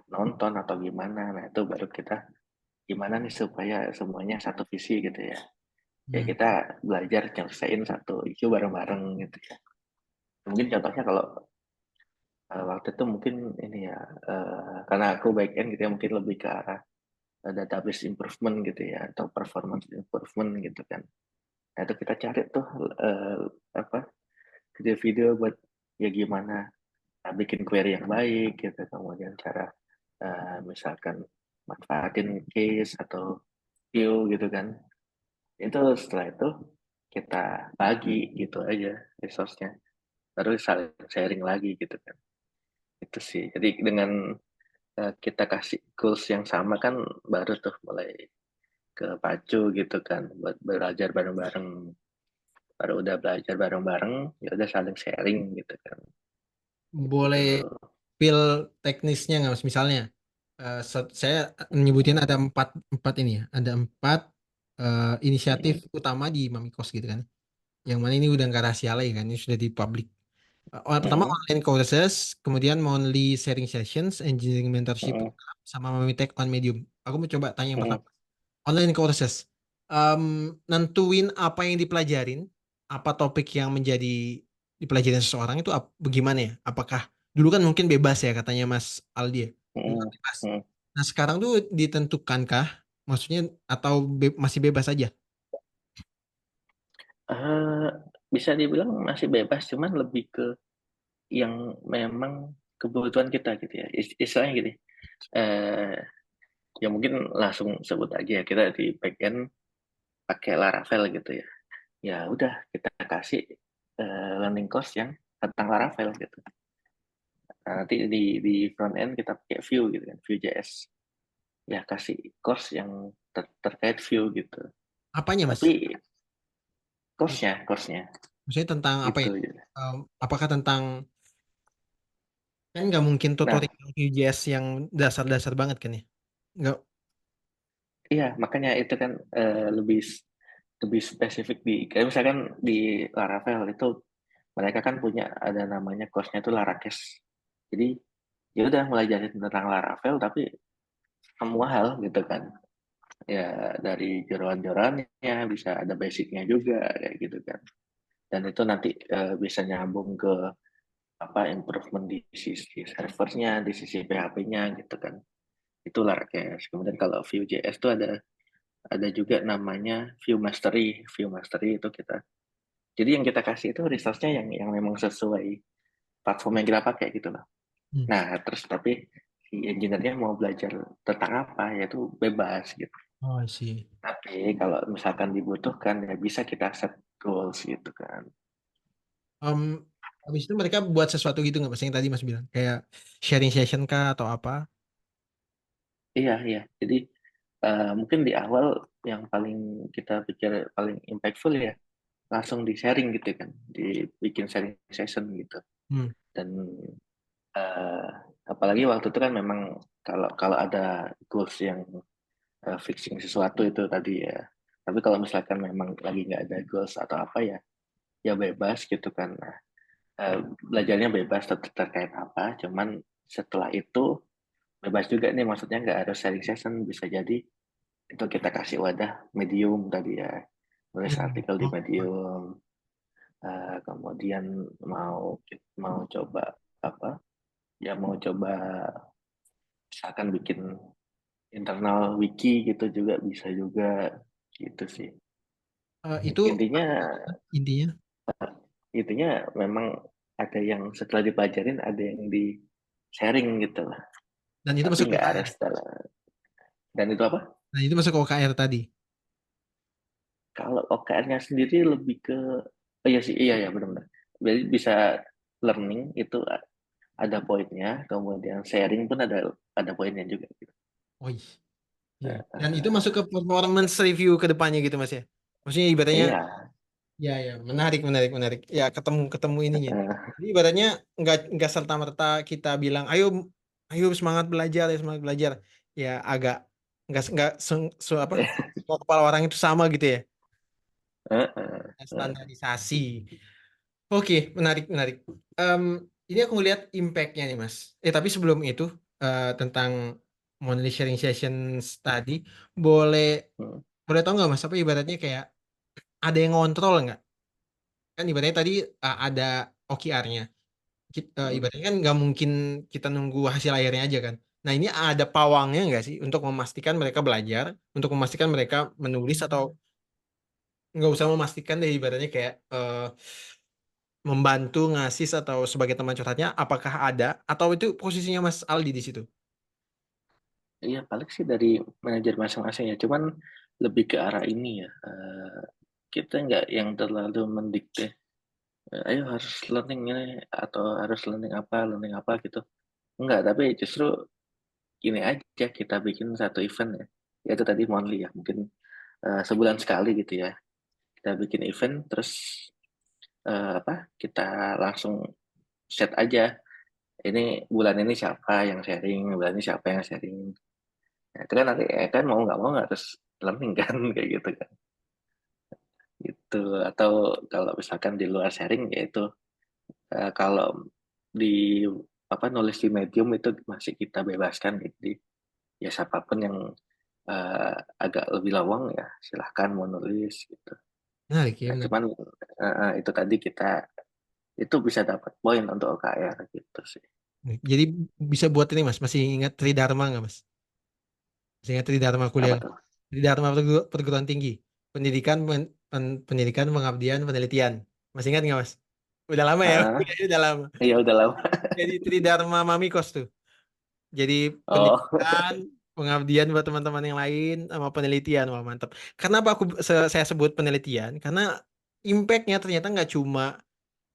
nonton atau gimana. Nah itu baru kita gimana nih supaya semuanya satu visi gitu ya. Ya Hmm. kita belajar nyelesain satu isu bareng-bareng gitu ya. Mungkin contohnya kalau waktu itu mungkin ini ya, karena aku back end gitu ya, mungkin lebih ke arah database improvement gitu ya, atau performance improvement gitu kan. Nah itu kita cari tuh uh, apa video-video buat ya gimana bikin query yang baik gitu, kemudian cara misalkan manfaatin case atau view gitu kan. Itu setelah itu kita bagi gitu aja resource-nya, baru saling sharing lagi gitu kan. Itu sih, jadi dengan kita kasih goals yang sama kan, baru tuh mulai ke pacu gitu kan, buat belajar bareng-bareng. Baru udah belajar bareng-bareng, ya udah saling sharing gitu kan. Boleh Gitu. feel teknisnya nggak mas? Misalnya, saya nyebutin ada empat empat ini ya, ada empat inisiatif Mm. utama di Mamikos gitu kan. Yang mana ini udah nggak rahasia lagi kan, ini sudah di publik. Pertama Mm. online courses, kemudian monthly sharing sessions, engineering mentorship Mm. program, sama Mamitek on Medium. Aku mau coba tanya yang Mm. pertama. Online courses. Nentuin apa yang dipelajarin, apa topik yang menjadi dipelajarin seseorang itu bagaimana ya? Apakah dulu kan mungkin bebas ya katanya Mas Aldi ya? Dulu kan Mm. bebas. Mm. Nah sekarang tuh ditentukankah? Maksudnya atau masih bebas aja? Eh, bisa dibilang masih bebas, cuman lebih ke yang memang kebutuhan kita gitu ya. Istilahnya gini, eh, ya mungkin langsung sebut aja ya, kita di backend pakai Laravel gitu ya. Ya udah kita kasih learning course yang tentang Laravel gitu. Nah, nanti di front end kita pakai Vue gitu kan, Vue.js. Ya kasih course yang terkait Vue gitu. Apanya Mas? Tapi course-nya Maksudnya tentang apa gitu. ya? Apakah tentang kan nggak mungkin Nah, tutorial Vue.js yang dasar-dasar banget kan ya? Nggak. iya makanya itu kan lebih lebih spesifik di kayak misalkan di Laravel itu mereka kan punya ada namanya course-nya itu Larakes. Jadi ya udah mulai jadi tentang Laravel tapi semua hal gitu kan. Ya dari jeroan-jeroannya bisa ada basicnya juga kayak gitu kan. Dan itu nanti bisa nyambung ke apa improvement di sisi servernya, di sisi PHP-nya gitu kan. itu Laravel. Kemudian kalau Vue.js itu ada juga namanya Vue Mastery. Vue Mastery itu kita, jadi yang kita kasih itu resource-nya yang memang sesuai platform yang kita pakai gitu loh. Hmm. Nah, terus tapi si engineer-nya mau belajar tentang apa, yaitu bebas gitu. Oh, sih. Tapi kalau misalkan dibutuhkan, ya bisa kita set goals gitu kan. Em, Habis itu mereka buat sesuatu gitu nggak mas yang tadi mas bilang kayak sharing session kah atau apa? Iya, iya. Jadi mungkin di awal yang paling kita pikir paling impactful ya, langsung di sharing gitu kan, dibikin sharing session gitu. Hmm. Dan eh, apalagi waktu itu kan memang kalau kalau ada goals yang fixing sesuatu itu tadi ya. Tapi kalau misalkan memang lagi nggak ada goals atau apa ya, ya bebas gitu kan. Nah, belajarnya bebas terkait apa, cuman setelah itu bebas juga nih, maksudnya nggak harus sharing session, bisa jadi itu kita kasih wadah Medium tadi ya, nulis Hmm. artikel di Oh, Medium. Kemudian mau mau coba apa ya, mau coba misalkan bikin internal wiki gitu juga bisa juga gitu sih. itu Intinya intinya. intinya memang ada yang setelah dipelajarin ada yang di sharing gitu lah, Dan itu tapi masuk ke nggak OKR. harus dalam. Dan itu apa, Dan itu masuk ke OKR tadi. kalau OKR-nya sendiri lebih ke, oh iya sih, iya ya, benar-benar, jadi bisa learning itu ada poinnya, kemudian sharing pun ada poinnya juga gitu. Oh iya. Dan itu masuk ke Eh, performance review ke depannya gitu mas ya. Maksudnya ibaratnya iya. ya ya menarik menarik menarik. Ya ketemu ketemu ininya. eh, Jadi ibaratnya nggak serta merta kita bilang ayo ayo semangat belajar ya semangat belajar. Ya agak nggak apa semua kepala orang itu sama gitu ya. eh, eh, eh, Standarisasi. Oke, menarik, menarik. Em, ini aku ngeliat impact-nya nih, Mas. Tapi sebelum itu, tentang monthly sharing sessions tadi, boleh hmm, boleh tahu nggak, Mas? Apa ibaratnya kayak ada yang ngontrol nggak? Kan ibaratnya tadi ada OKR-nya. hmm. Ibaratnya kan nggak mungkin kita nunggu hasil akhirnya aja kan. Nah, ini ada pawangnya nggak sih untuk memastikan mereka belajar, untuk memastikan mereka menulis atau nggak usah memastikan deh ibaratnya kayak membantu ngasis atau sebagai teman curhatnya apakah ada atau itu posisinya Mas Aldi di situ? Iya, paling sih dari manajer masing-masing ya, cuman lebih ke arah ini ya. Kita nggak yang terlalu mendikte, ayo harus learning ini atau harus learning apa gitu. Enggak, tapi justru ini aja, kita bikin satu event ya. Ya itu tadi monthly ya, mungkin sebulan sekali gitu ya. Kita bikin event, terus kita langsung set aja. Ini bulan ini siapa yang sharing, bulan ini siapa yang sharing. Nah, itu kan nanti kan mau nggak mau nggak harus learning kan kayak gitu kan. Gitu. Atau kalau misalkan di luar sharing ya itu, kalau di nulis di Medium itu masih kita bebaskan gitu. Jadi ya siapapun yang eh, agak lebih lawang ya silahkan mau nulis gitu. Menarik ya, Nah, menarik. cuman itu tadi kita itu bisa dapat poin untuk OKR gitu sih. Jadi bisa buat ini Mas, masih ingat Tridharma nggak Mas? Masih ingat Tridharma Apa kuliah, tuh? Tridharma perguruan tinggi, pendidikan, pendidikan, pengabdian, penelitian. Masih ingat nggak Mas? Udah lama ya, Ah, kuliahnya udah lama. iya udah lama. Jadi Tridharma Mamikos tuh. Jadi Oh. pendidikan, pengabdian buat teman-teman yang lain, sama penelitian. Wah, mantap. Kenapa saya sebut penelitian? Karena impact-nya ternyata nggak cuma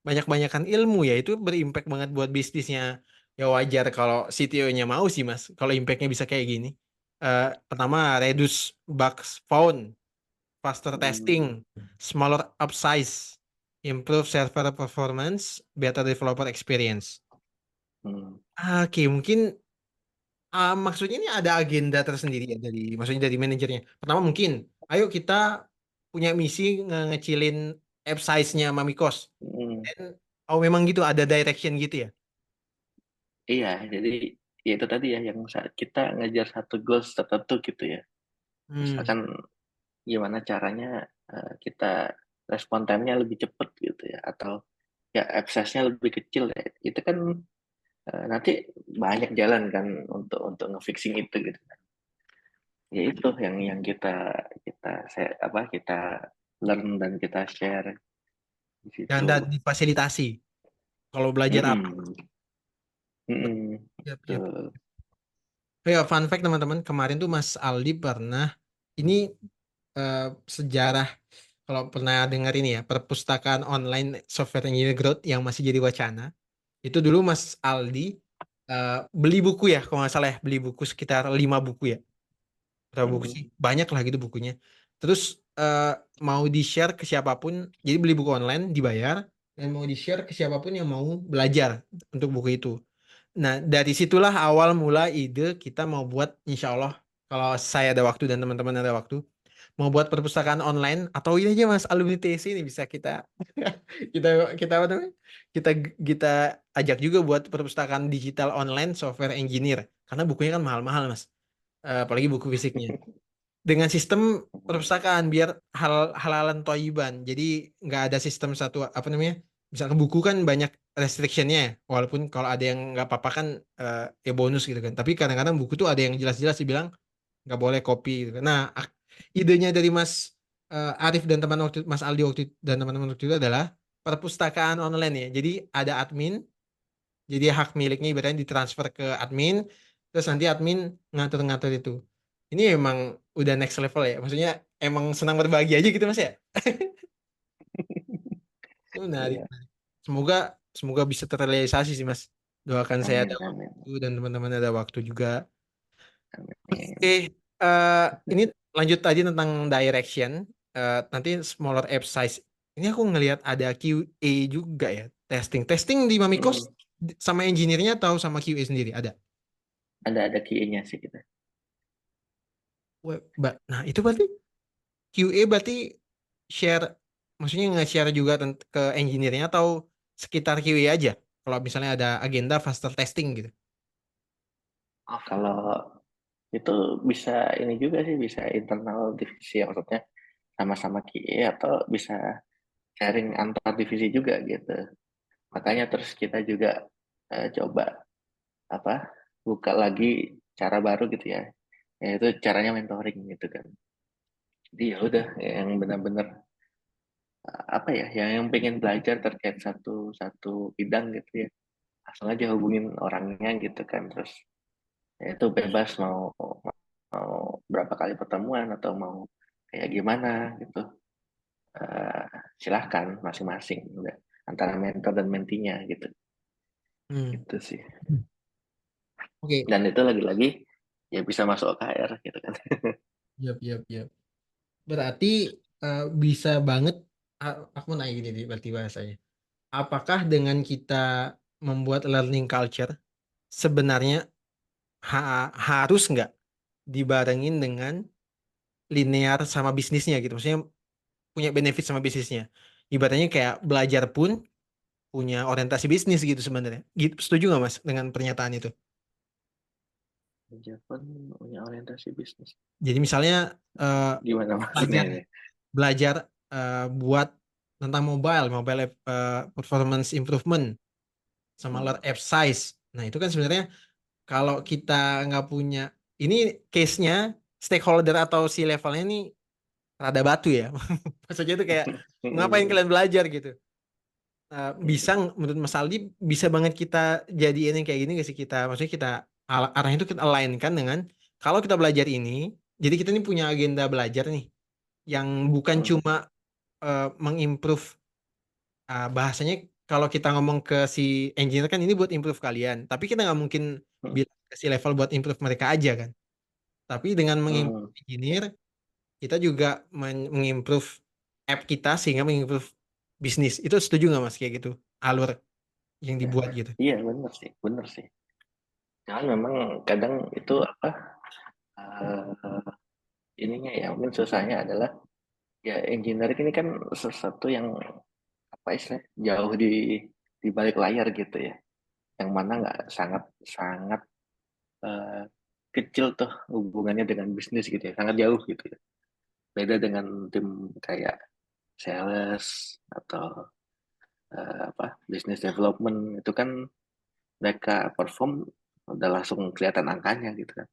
banyak-banyakan ilmu ya, itu berimpact banget buat bisnisnya. Ya wajar kalau CTO-nya mau sih, Mas. Kalau impact-nya bisa kayak gini. Pertama, reduce bugs found, faster testing, Hmm, smaller upsize, improve server performance, better developer experience. hmm, Oke, mungkin maksudnya ini ada agenda tersendiri ya dari maksudnya dari manajernya. Pertama mungkin, ayo kita punya misi ngecilin app size-nya Mamikos. hmm. Dan oh memang gitu ada direction gitu ya. Iya, jadi ya itu tadi ya yang saat kita ngejar satu goals tertentu gitu ya. Hmm. Misalkan gimana caranya kita respon time-nya lebih cepat gitu ya, atau ya access-nya lebih kecil ya. Itu kan nanti banyak jalan kan untuk ngefixing itu gitu. Ya itu yang kita kita learn dan kita share di situ. Ganda difasilitasi. Kalau belajar apa? Mm-mm. Mm-mm. Yap, yap. Tuh. Oh ya, fun fact teman-teman, kemarin tuh Mas Aldi pernah ini sejarah kalau pernah dengar ini ya, perpustakaan online software engineer growth yang masih jadi wacana. Itu dulu Mas Aldi beli buku ya, kalau nggak salah ya, beli buku sekitar 5 buku ya. Berapa buku sih? Mm. Banyak lah gitu bukunya. Terus mau di-share ke siapapun, jadi beli buku online, dibayar, dan mau di-share ke siapapun yang mau belajar untuk buku itu. Nah, dari situlah awal mula ide kita mau buat, insya Allah, kalau saya ada waktu dan teman-teman ada waktu, mau buat perpustakaan online atau ini aja Mas alumni TC ini bisa kita kita kita apa namanya? Kita ajak juga buat perpustakaan digital online software engineer karena bukunya kan mahal-mahal Mas. Apalagi buku fisiknya. Dengan sistem perpustakaan biar halalan toiban. Jadi nggak ada sistem satu apa namanya? Misalkan buku kan banyak restrictionnya, ya. Walaupun kalau ada yang nggak apa-apa kan ya bonus gitu kan. Tapi kadang-kadang buku tuh ada yang jelas-jelas dibilang nggak boleh copy gitu kan. Nah, idenya dari Mas Arif dan teman waktu Mas Aldi waktu dan teman-teman waktu itu adalah perpustakaan online ya. Jadi ada admin, jadi hak miliknya ibaratnya ditransfer ke admin, terus nanti admin ngatur-ngatur itu. Ini emang udah next level ya. Maksudnya emang senang berbagi aja gitu Mas ya. Itu menarik. Iya, Semoga semoga bisa terrealisasi sih Mas. Doakan saya ada amin, waktu amin, dan teman-teman ada waktu juga. Oke, amin. ini lanjut tadi tentang direction. Nanti smaller app size. Ini aku ngelihat ada QA juga ya, testing. Testing di Mamikos Mm. sama engineer-nya atau sama QA sendiri ada. Ada QA-nya sih kita. Nah, itu berarti QA berarti share, maksudnya nge-share juga ke engineer-nya atau sekitar QA aja. Kalau misalnya ada agenda faster testing gitu. Oh, kalau itu bisa ini juga sih, bisa internal divisi ya, maksudnya sama-sama QA atau bisa sharing antar divisi juga gitu. Makanya terus kita juga coba apa buka lagi cara baru gitu ya, yaitu caranya mentoring gitu kan. Jadi ya udah yang benar-benar apa ya, yang pengen belajar terkait satu satu bidang gitu ya, langsung aja hubungin orangnya gitu kan. Terus ya itu bebas mau berapa kali pertemuan atau mau kayak gimana gitu. Eh, Silahkan masing-masing udah antara mentor dan mentinya gitu Hmm. gitu sih. Oke, Dan itu lagi-lagi ya bisa masuk OKR gitu kan. yap, yap, yap. Berarti bisa banget, aku mau nanya gini nih, berarti bahasanya. Apakah dengan kita membuat learning culture, sebenarnya harus nggak dibarengin dengan linear sama bisnisnya gitu? Maksudnya punya benefit sama bisnisnya. Ibaratnya kayak belajar pun punya orientasi bisnis gitu sebenarnya. Gitu, setuju nggak Mas dengan pernyataan itu? Dia pun punya orientasi bisnis. Jadi misalnya eh, Gimana maksudnya belajar ini? belajar buat tentang mobile performance improvement sama Hmm. alert app size. Nah itu kan sebenarnya kalau kita nggak punya ini case-nya stakeholder atau si levelnya ini rada batu ya. Maksudnya itu kayak ngapain Hmm. kalian belajar gitu. Bisa menurut Mas Aldi bisa banget kita jadiin yang kayak gini gak sih kita maksudnya kita arahnya itu kita align kan dengan kalau kita belajar ini jadi kita ini punya agenda belajar nih yang bukan Hmm. cuma mengimprove bahasanya kalau kita ngomong ke si engineer kan ini buat improve kalian tapi kita nggak mungkin Hmm. bilang ke si level buat improve mereka aja kan tapi dengan mengimprove Hmm. engineer kita juga mengimprove app kita sehingga mengimprove bisnis itu setuju nggak Mas kayak gitu alur yang Ya, dibuat gitu. iya benar sih, benar sih. Jangan memang kadang itu apa ininya ya mungkin susahnya adalah ya engineering ini kan sesuatu yang apa istilahnya jauh di balik layar gitu ya, yang mana nggak sangat sangat eh, kecil tuh hubungannya dengan bisnis gitu ya, sangat jauh gitu ya. Beda dengan tim kayak sales atau business development itu kan mereka perform udah langsung kelihatan angkanya gitu kan.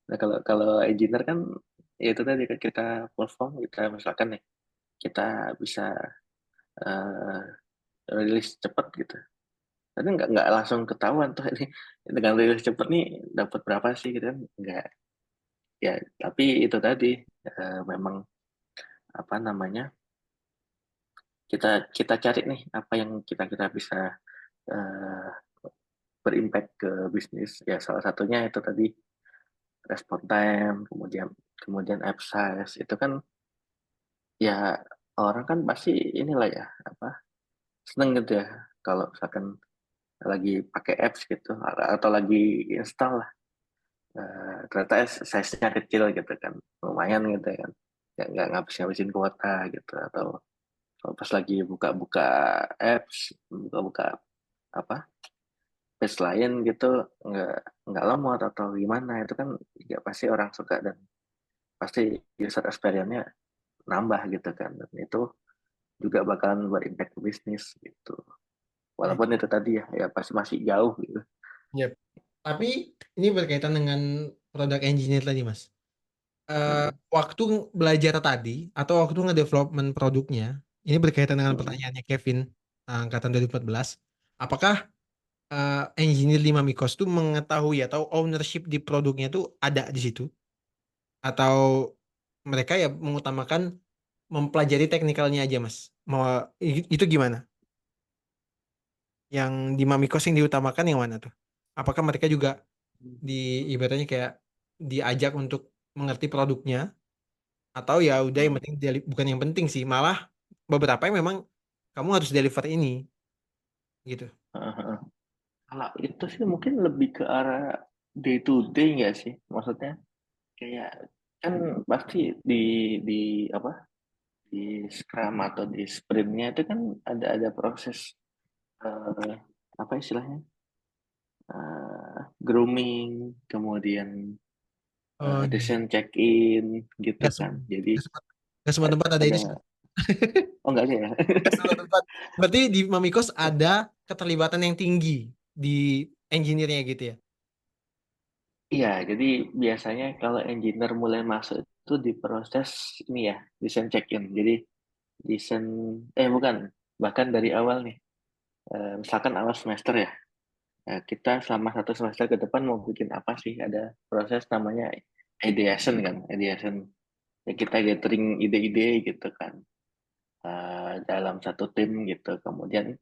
Nah, kalau kalau engineer kan ya itu tadi kan kita perform, kita misalkan nih kita bisa eh, rilis cepet gitu. Tapi nggak langsung ketahuan tuh ini dengan rilis cepet nih dapat berapa sih gitu kan. Nggak, ya tapi itu tadi memang apa namanya, kita kita cari nih apa yang kita bisa eh, berimpact ke bisnis. Ya salah satunya itu tadi respon time, kemudian kemudian app size itu kan, ya orang kan pasti inilah ya apa, seneng gitu ya kalau misalkan lagi pakai apps gitu atau lagi install lah, ternyata size-nya kecil gitu kan, lumayan gitu ya kan, nggak ngabis-ngabisin kuota gitu, atau kalau pas lagi buka-buka apps, buka-buka apa page lain gitu, nggak nggak lemot atau gimana, itu kan ya pasti orang suka dan pasti user experience-nya nambah gitu kan, dan itu juga bakalan berimpact ke bisnis gitu, walaupun itu tadi ya ya pasti masih jauh gitu. Yep. Tapi ini berkaitan dengan produk engineer tadi, Mas. Eh, Mm-mm. waktu belajar tadi atau waktu ngedevelopment produknya, ini berkaitan dengan Mm-mm. pertanyaannya Kevin, angkatan 2014. Apakah engineer 5 Mikos tuh mengetahui atau ownership di produknya tuh ada di situ? Atau mereka ya mengutamakan mempelajari teknikalnya aja, Mas? Mau itu gimana? Yang di Mamikos yang diutamakan yang mana tuh? Apakah mereka juga di ibaratnya kayak diajak untuk mengerti produknya atau ya udah yang Mm-mm. penting bukan yang penting sih, malah beberapa yang memang kamu harus deliver ini gitu. Heeh. Kalau itu sih mungkin lebih ke arah day to day nggak sih? Maksudnya kayak kan pasti di apa, di Scrum atau di sprintnya itu kan ada proses eh, apa istilahnya, grooming, kemudian Oh iya, desain check-in gitu nggak kan. semua Jadi nggak semua tempat ada itu sih. ada, oh enggak sih ya. Nggak semua tempat. Berarti di Mamikos ada keterlibatan yang tinggi di engineer-nya gitu ya. Iya, jadi biasanya kalau engineer mulai masuk itu di proses ini ya, desain check-in. Jadi desain, bukan, bahkan dari awal nih. Misalkan awal semester ya, kita selama 1 semester ke depan mau bikin apa sih? Ada proses namanya ideation kan, ideation. Ya, kita gathering ide-ide gitu kan, dalam satu tim gitu. Kemudian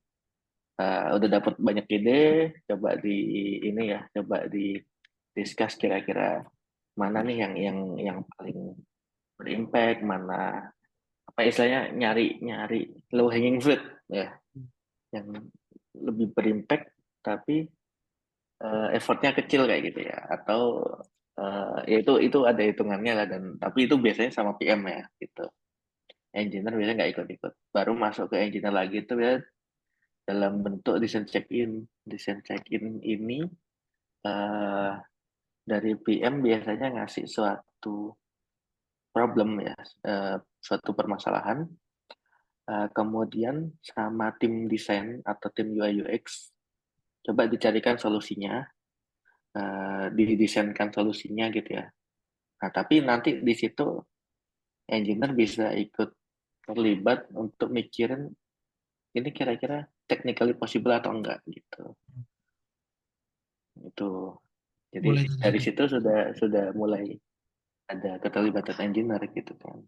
udah dapat banyak ide, coba di ini ya, coba di discuss kira-kira mana nih yang paling berimpact, mana apa istilahnya, nyari nyari low hanging fruit ya, yang lebih berimpact tapi effortnya kecil kayak gitu ya, atau ya itu ada hitungannya lah, dan tapi itu biasanya sama PM ya gitu. Engineer biasanya nggak ikut-ikut, baru masuk ke engineer lagi itu ya dalam bentuk desain check-in. Desain check-in ini eh, dari PM biasanya ngasih suatu problem ya, suatu permasalahan. Kemudian sama tim desain atau tim UI UX coba dicarikan solusinya, didesainkan solusinya gitu ya. Nah, tapi nanti di situ engineer bisa ikut terlibat untuk mikirin ini kira-kira technically possible atau enggak gitu. Itu. Jadi Mulai dari dari situ. situ sudah mulai ada keterlibatan engineer gitu kan.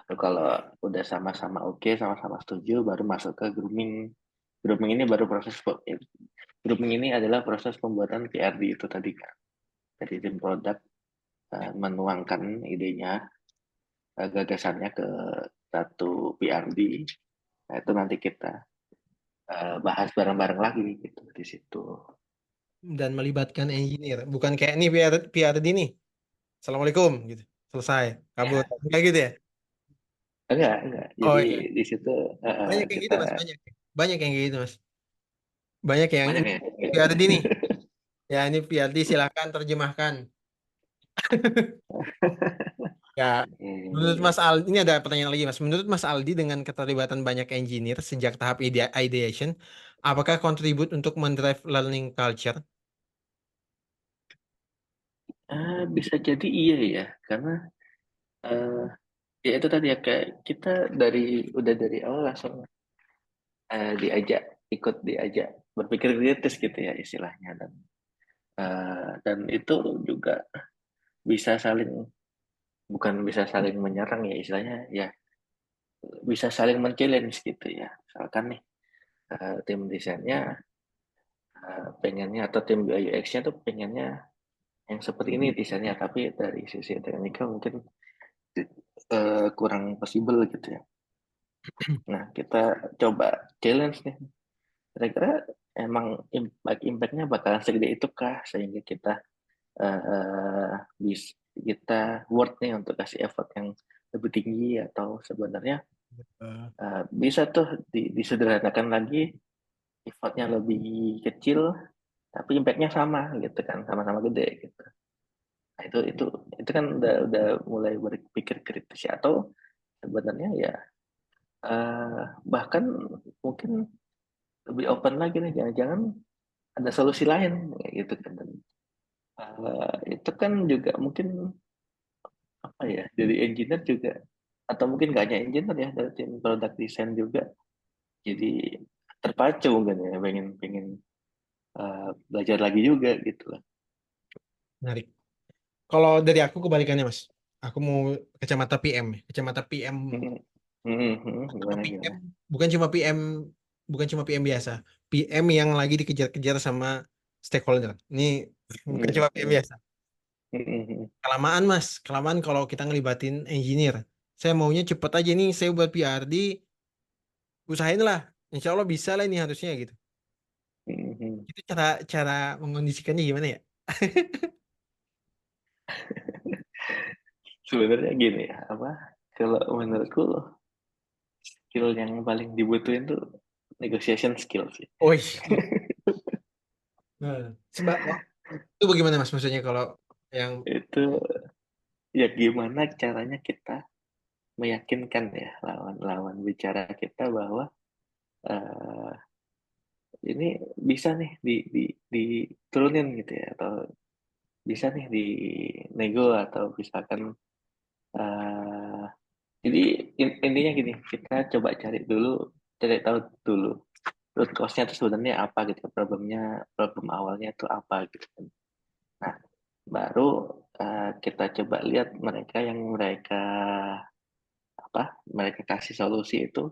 Lalu kalau udah sama-sama oke, sama-sama setuju, baru masuk ke grooming. Grooming ini baru proses, grooming ini adalah proses pembuatan PRD itu tadi kan. Jadi tim produk menuangkan idenya, gagasannya ke satu PRD. Nah, itu nanti kita bahas bareng-bareng lagi gitu di situ. Dan melibatkan engineer, bukan kayak nih PRD nih. Assalamualaikum gitu. Selesai, kabur. Ya, Kayak gitu ya. enggak. Oh Jadi iya. di situ Banyak yang kita gitu, Mas, banyak. Banyak yang kayak gitu, Mas. Banyak yang banyak ini ya. PRD nih. Ya, ini PRD silahkan terjemahkan. Ya, menurut Mas Hmm. Aldi, ini ada pertanyaan lagi, Mas. Menurut Mas Aldi dengan keterlibatan banyak engineer sejak tahap ideation, Apakah kontribut untuk mendrive learning culture? Bisa jadi iya ya, karena eh, ya itu tadi ya kayak kita udah dari awal langsung diajak diajak berpikir kritis gitu ya istilahnya dan itu juga bisa saling bukan bisa saling menyerang ya istilahnya ya bisa saling men-challenge gitu ya. Misalkan nih tim desainnya pengennya atau tim UI UX-nya tuh pengennya yang seperti ini desainnya tapi dari sisi teknikal mungkin kurang possible gitu ya. Nah, kita coba challenge nih. Kira-kira emang impact-nya bakalan segede itu kah sehingga bisa kita worth nih untuk kasih effort yang lebih tinggi atau sebenarnya Eh, bisa tuh disederhanakan lagi effortnya lebih kecil tapi impactnya sama gitu kan sama-sama gede gitu. Nah, itu kan udah mulai berpikir kritis ya atau sebenarnya ya bahkan mungkin lebih open lagi nih jangan-jangan ada solusi lain kayak gitu kan. Dan, itu kan juga mungkin apa ya jadi engineer juga atau mungkin gak hanya engineer ya dari tim product design juga jadi terpacu mungkin ya pengen pengen belajar lagi juga gitu lah. Menarik. Kalau dari aku kebalikannya, Mas. Aku mau kacamata PM, ya. Kacamata PM. Hmm, hmm, Atau gimana PM, gimana. bukan cuma PM, bukan cuma PM biasa. PM yang lagi dikejar-kejar sama stakeholder. Ini bukan Hmm, cuma PM hmm, biasa. hmm, Kelamaan, Mas. Kelamaan kalau kita ngelibatin engineer. Saya maunya cepet aja nih, saya buat PRD, usahain lah. Insya Allah bisa lah ini harusnya gitu. hmm, hmm. Itu cara cara mengondisikannya gimana ya? Sebenarnya gini ya apa kalau menurutku skill yang paling dibutuhin tuh negotiation skill sih. Oh, nah, sebab itu bagaimana Mas maksudnya kalau yang Itu ya gimana caranya kita meyakinkan ya lawan bicara kita bahwa eh, ini bisa nih diturunin gitu ya atau bisa nih di nego atau misalkan eh, jadi intinya gini kita coba cari tahu dulu root cause-nya itu sebenarnya apa gitu problem awalnya itu apa gitu kan. Nah baru kita coba lihat apa mereka kasih solusi itu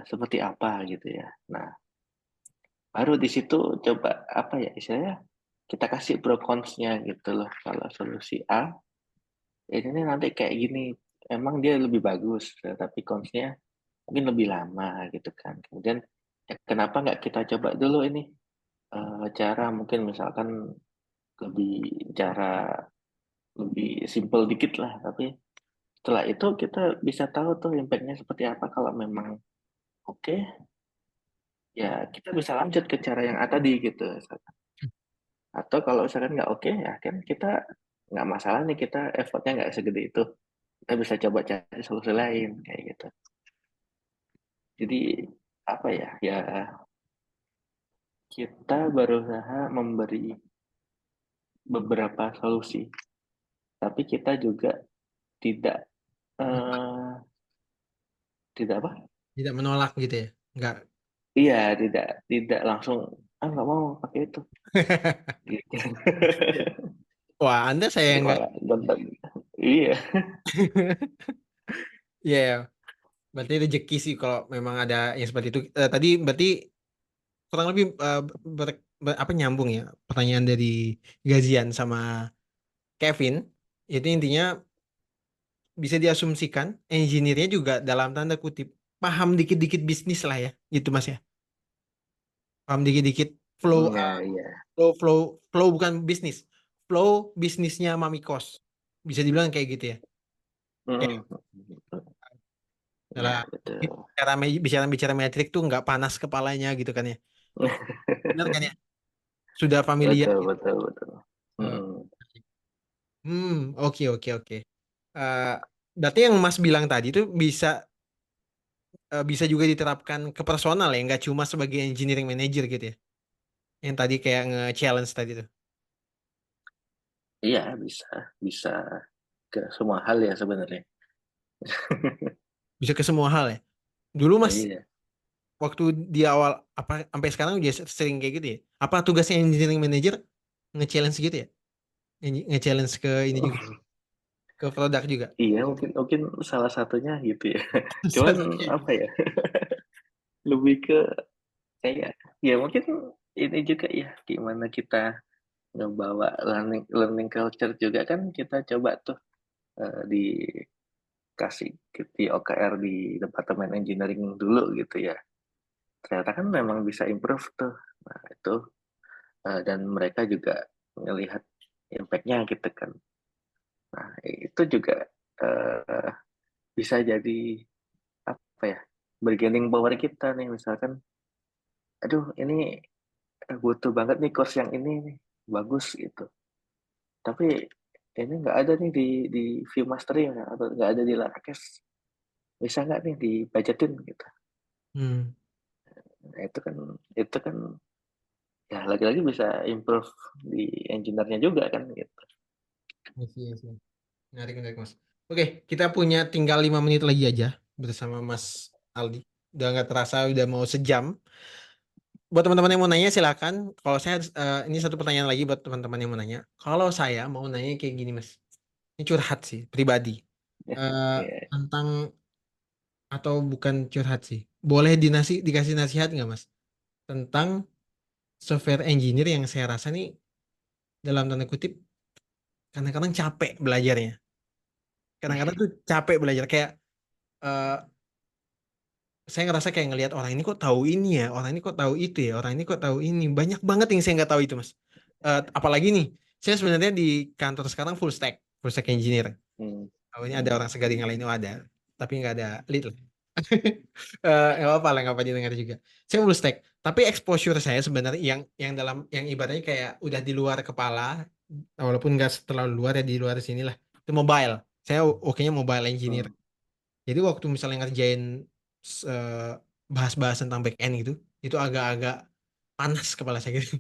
seperti apa gitu ya. Nah baru di situ coba apa ya istilahnya kita kasih pro cons-nya gitu loh. Kalau solusi A ini nanti kayak gini emang dia lebih bagus tapi cons-nya mungkin lebih lama gitu kan. Kemudian ya kenapa nggak kita coba dulu ini cara mungkin misalkan lebih cara lebih simple dikit lah tapi setelah itu kita bisa tahu tuh impact-nya seperti apa kalau memang oke ya kita bisa lanjut ke cara yang A tadi gitu. Atau kalau misalkan nggak oke ya kan kita nggak masalah nih kita effortnya nggak segede itu. Kita bisa coba cari solusi lain kayak gitu. Jadi apa ya? Ya kita berusaha memberi beberapa solusi, tapi kita juga tidak eh, tidak apa? tidak menolak gitu ya? Enggak. Iya, tidak tidak langsung nggak mau pakai itu. Gitu. Wah, Anda saya Jadi yang enggak. malah iya. Iya, ya. Berarti rezeki sih kalau memang ada yang seperti itu. Tadi berarti kurang lebih apa nyambung ya pertanyaan dari Gazian sama Kevin. Itu intinya bisa diasumsikan engineer-nya juga dalam tanda kutip paham dikit-dikit bisnis lah ya, gitu Mas ya. Paham dikit-dikit flow Iya, iya. flow flow flow bukan bisnis. Flow bisnisnya Mami Kos. Bisa dibilang kayak gitu ya. Kayak Mm. cara Ya, betul. bicara bicara metrik tuh nggak panas kepalanya gitu kan ya. Bener kan ya? Sudah familiar Betul, gitu. betul, betul. Eh, Mm. oke oke oke. Eh, berarti yang Mas bilang tadi tuh bisa bisa juga diterapkan ke personal ya, nggak cuma sebagai engineering manager gitu ya. Yang tadi kayak nge-challenge tadi tuh. Iya, bisa, bisa ke semua hal ya sebenarnya. Bisa ke semua hal ya. Dulu Mas, Iya. waktu di awal apa sampai sekarang udah sering kayak gitu ya. Apa tugasnya engineering manager nge-challenge gitu ya? Nge-challenge ke ini juga, ke produk juga. Iya, mungkin mungkin salah satunya gitu ya. Cuman apa ya? Lebih ke kayak ya mungkin ini juga ya gimana kita ngebawa learning learning culture juga kan kita coba tuh dikasih di OKR di Departemen Engineering dulu gitu ya. Ternyata kan memang bisa improve tuh. Nah, itu dan mereka juga melihat impact-nya gitu kan. Nah, itu juga eh, bisa jadi apa ya? Bargaining power kita nih misalkan, aduh ini butuh banget nih course yang ini nih, bagus gitu. Tapi ini nggak ada nih di Viewmaster ya, atau nggak ada di Larakes. Bisa nggak nih dibajetin gitu. Hmm, Nah, itu kan ya lagi-lagi bisa improve di engineer-nya juga kan gitu. iya sih. Menarik, menarik Mas. Oke, kita punya tinggal 5 menit lagi aja bersama Mas Aldi. Udah nggak terasa, udah mau sejam. Buat teman-teman yang mau nanya silakan. Kalau saya ini satu pertanyaan lagi buat teman-teman yang mau nanya. Kalau saya mau nanya kayak gini Mas. Ini curhat sih, pribadi. Eh, Ya, tentang atau bukan curhat sih. Boleh dikasih nasihat nggak Mas? Tentang software engineer yang saya rasa nih dalam tanda kutip kadang-kadang capek belajarnya. Kadang-kadang tuh capek belajar kayak eh, saya ngerasa kayak ngelihat orang ini kok tahu ini ya, orang ini kok tahu itu ya, orang ini kok tahu ini. Banyak banget yang saya nggak tahu itu, Mas. Apalagi nih, saya sebenarnya di kantor sekarang full stack engineer. hmm, Oh, ini ada hmm, orang segaring lain, oh ada, tapi nggak ada lead lah. Nggak apa-apa lah, nggak apa didengar juga. Saya full stack, tapi exposure saya sebenarnya yang dalam yang ibaratnya kayak udah di luar kepala, walaupun nggak terlalu luar ya di luar sini lah. Itu mobile. Saya oke-nya mobile engineer. hmm. Jadi waktu misalnya ngerjain eh, bahas-bahas tentang back end gitu, itu agak-agak panas kepala saya gitu.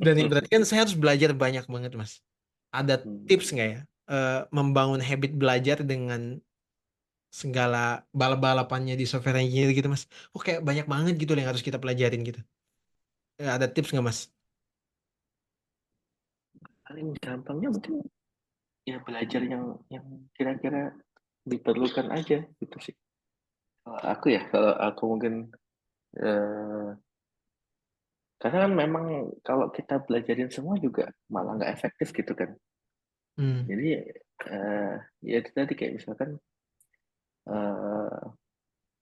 Dan berarti kan saya harus belajar banyak banget, Mas. Ada tips Hmm. nggak ya membangun habit belajar dengan segala balap-balapannya di software engineer gitu, Mas? Oh, kayak banyak banget gitu loh yang harus kita pelajarin gitu. Ada tips nggak, Mas? Paling gampangnya mungkin ya belajar yang kira-kira diperlukan aja gitu sih. Kalau aku mungkin eh, karena kan memang kalau kita belajarin semua juga malah nggak efektif gitu kan. Hmm. Jadi eh, ya itu tadi kayak misalkan eh,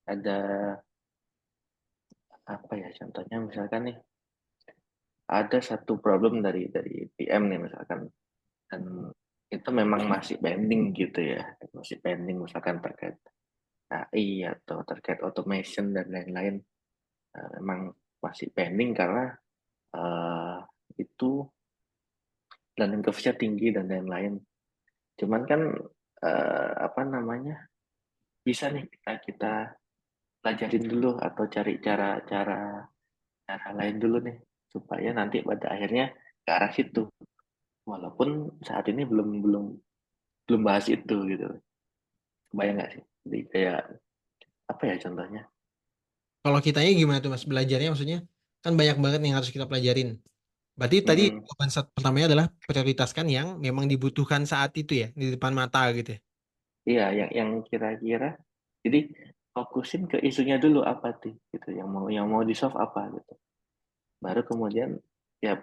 ada apa ya contohnya misalkan nih ada satu problem dari PM nih misalkan dan itu memang masih pending gitu ya masih pending misalkan terkait AI atau terkait automation dan lain-lain. Memang masih pending karena eh, itu learning curve-nya tinggi dan lain-lain. Cuman kan apa namanya bisa nih kita pelajarin dulu atau cari cara-cara cara lain dulu nih supaya nanti pada akhirnya ke arah situ. Walaupun saat ini belum belum belum bahas itu gitu. Kebayang nggak sih? Jadi kayak apa ya contohnya? Kalau kitanya gimana tuh, Mas? Belajarnya maksudnya kan banyak banget yang harus kita pelajarin. Berarti tadi Mm-mm. jawaban pertamanya adalah prioritaskan yang memang dibutuhkan saat itu ya, di depan mata gitu ya. Iya, yang kira-kira. Jadi fokusin ke isunya dulu apa sih, gitu. Yang mau di solve apa gitu. Baru kemudian ya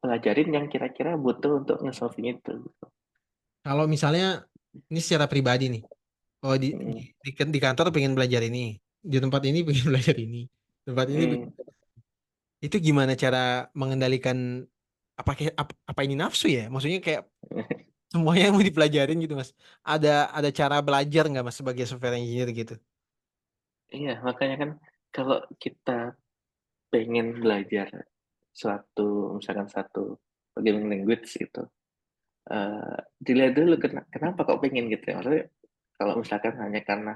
pelajarin yang kira-kira butuh untuk nge-solving itu. Gitu. Kalau misalnya ini secara pribadi nih, oh Mm, di kantor pengen belajar ini, di tempat ini pengen belajar ini, tempat ini mm. itu gimana cara mengendalikan apa ini nafsu ya? Maksudnya kayak semuanya yang mau dipelajarin gitu Mas. Ada cara belajar nggak Mas sebagai software engineer gitu? Iya, makanya kan kalau kita pengen belajar misalkan satu programming language gitu, dilihat dulu kenapa kok pengen gitu ya. Maksudnya kalau misalkan hanya karena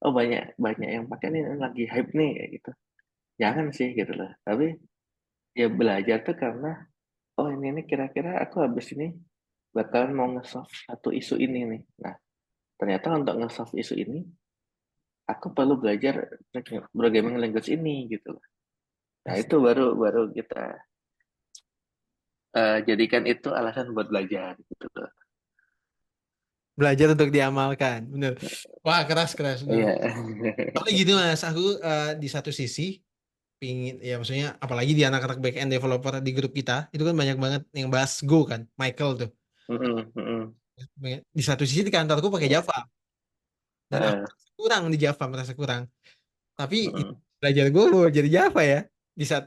oh banyak banyak yang pakai nih lagi hype nih kayak gitu. Jangan sih gitu loh. Tapi ya belajar tuh karena oh ini nih kira-kira aku habis ini bakalan mau nge-solve satu isu ini nih. Nah, ternyata untuk nge-solve isu ini aku perlu belajar programming language ini gitu loh. Nah, As- itu baru baru kita jadikan itu alasan buat belajar gitu loh. Belajar untuk diamalkan, bener. Wah, keras keras, bener. Iya. Soalnya gitu mas, aku di satu sisi pingin ya maksudnya apalagi di anak-anak back end developer di grup kita itu kan banyak banget yang bahas Go kan, Michael tuh. Mm-mm, mm-mm. Di satu sisi di kantorku pakai Java dan aku Heeh, kurang di Java merasa kurang. Tapi mm-mm. belajar Go jadi Java ya di saat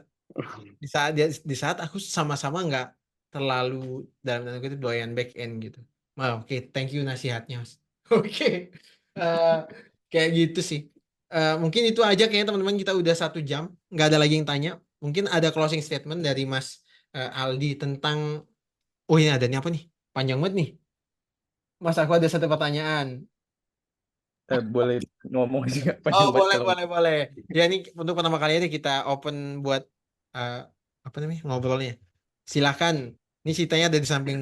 di saat aku sama-sama nggak terlalu dalam tanda kutip doyan back end gitu. Wah, oke, thank you nasihatnya, Mas. Oke. Eh, kayak gitu sih. Mungkin itu aja kayaknya teman-teman kita udah 1 jam, nggak ada lagi yang tanya. Mungkin ada closing statement dari Mas Aldi tentang, oh ini ada nih apa nih? Panjang banget nih. Mas, aku ada satu pertanyaan. Boleh ngomong sih nggak Oh, panjang banget boleh, kalau boleh, boleh. Ya, ini untuk pertama kali ini kita open buat eh, apa namanya ngobrolnya. Silakan. Ini ceritanya ada di samping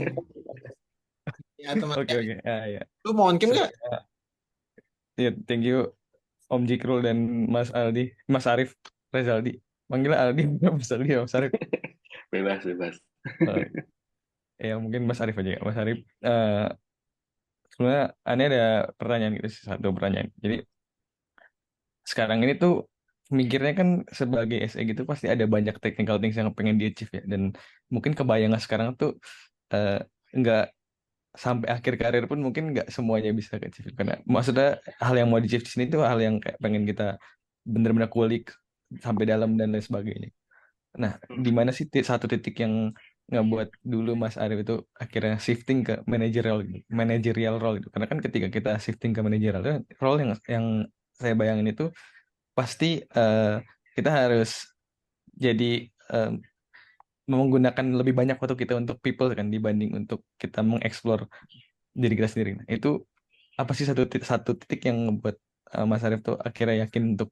ya teman. oke oke ya. Lu mau on cam So, nggak? ya, thank you Om Jikrul dan Mas Aldi, Mas Arif, Rezaldi. Manggilnya Aldi, Mas Aldi, ya, Mas Arif. Bebas, bebas. Eh, ya mungkin Mas Arif aja ya. Mas Arif, sebenarnya aneh ada pertanyaan gitu, sih, satu pertanyaan. Jadi sekarang ini tuh mikirnya kan sebagai SE gitu pasti ada banyak technical things yang pengen di achieve ya. Dan mungkin kebayangnya sekarang tuh eh, nggak sampai akhir karir pun mungkin nggak semuanya bisa ke achieve karena maksudnya hal yang mau di achieve di sini tuh hal yang kayak pengen kita bener-bener kulik sampai dalam dan lain sebagainya. Nah, di mana sih satu titik yang ngebuat dulu Mas Arif itu akhirnya shifting ke managerial role itu. Karena kan ketika kita shifting ke managerial role yang saya bayangin itu pasti kita harus jadi eh, menggunakan lebih banyak waktu kita untuk people kan dibanding untuk kita mengeksplor diri kita sendiri. Nah, itu apa sih satu titik yang membuat Mas Arief tuh akhirnya yakin untuk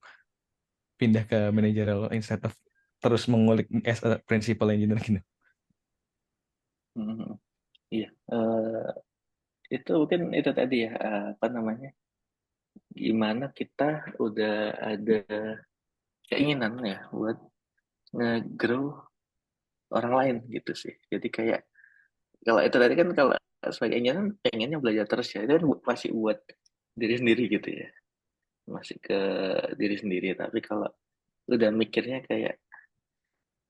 pindah ke managerial instead of terus mengulik as a principal engineer gitu. Mm-mm. Iya. Itu mungkin itu tadi ya, apa namanya, gimana kita udah ada keinginan ya buat nge-grow orang lain gitu sih. Jadi kayak kalau itu tadi kan kalau sebagai engineer kan pengennya belajar terus ya, itu kan masih buat diri sendiri gitu ya, masih ke diri sendiri. Tapi kalau udah mikirnya kayak,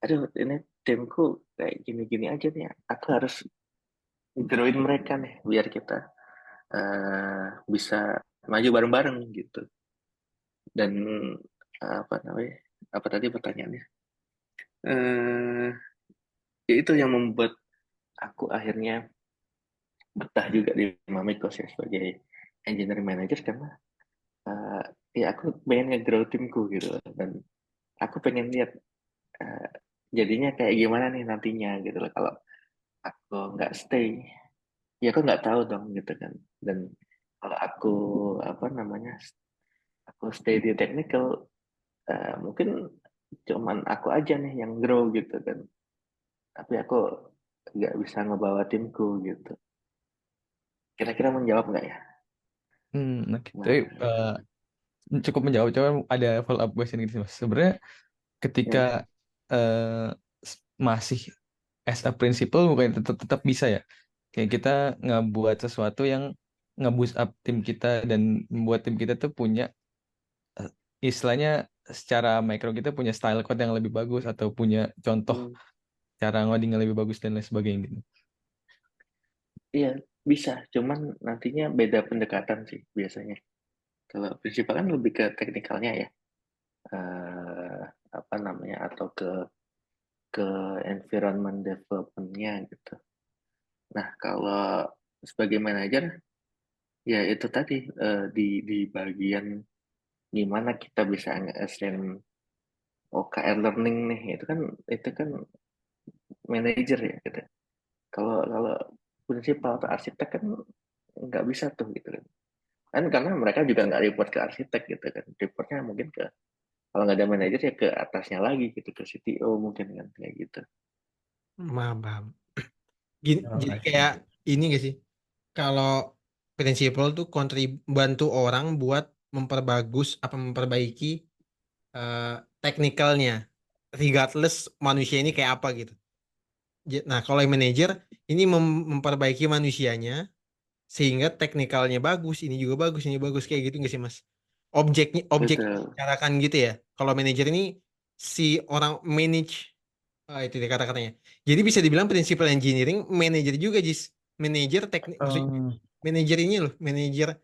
aduh ini timku kayak gini-gini aja nih, aku harus growin mereka nih biar kita bisa maju bareng-bareng gitu. Dan apa namanya, apa tadi pertanyaannya? eh Ya itu yang membuat aku akhirnya betah juga di Mamikos ya sebagai engineering manager karena eh, ya aku pengen nge-grow timku gitu loh. Dan aku pengen lihat eh, jadinya kayak gimana nih nantinya gitu loh kalau aku nggak stay, ya aku nggak tahu dong gitu kan. Dan kalau aku apa namanya, aku stay di technical, mungkin cuman aku aja nih yang grow gitu kan, tapi aku nggak bisa ngebawa timku gitu. Kira-kira menjawab nggak ya? Nah, Nah, cukup menjawab, coba ada follow up question gitu sih, Mas. Sebenarnya ketika ya. eh, masih as a principal bukan tetap tetap bisa ya. Kayak kita ngebuat sesuatu yang nge-boost up tim kita dan membuat tim kita tuh punya eh, istilahnya secara mikro kita punya style code yang lebih bagus atau punya contoh Hmm, cara ngoding yang lebih bagus dan lain sebagainya gitu. iya bisa, cuman nantinya beda pendekatan sih biasanya. Kalau prinsipal kan lebih ke teknikalnya ya, eh, apa namanya, atau ke environment development-nya gitu. Nah kalau sebagai manajer ya itu tadi, di bagian gimana kita bisa nge-assign OKR learning nih, itu kan manajer ya gitu. Kalau kalau prinsipal atau arsitek kan nggak bisa tuh gitu kan. kan karena mereka juga nggak report ke arsitek gitu kan, reportnya mungkin ke, kalau nggak ada manajer ya ke atasnya lagi gitu, ke CTO mungkin kan kayak gitu. Paham, paham. Oh, Jadi I see. kayak ini gak sih? Kalau prinsipal tuh bantu orang buat memperbaiki eh, teknikalnya, regardless manusia ini kayak apa gitu. Nah, kalau yang manajer ini memperbaiki manusianya sehingga teknikalnya bagus, ini bagus kayak gitu nggak sih Mas? Objek Betul. dibicarakan gitu ya. Kalau manajer ini si orang manage, itu dia kata-katanya. Jadi bisa dibilang principal engineering manajer juga Jis. Manajer teknik, maksudnya Oh, manajer ini loh, manajer oh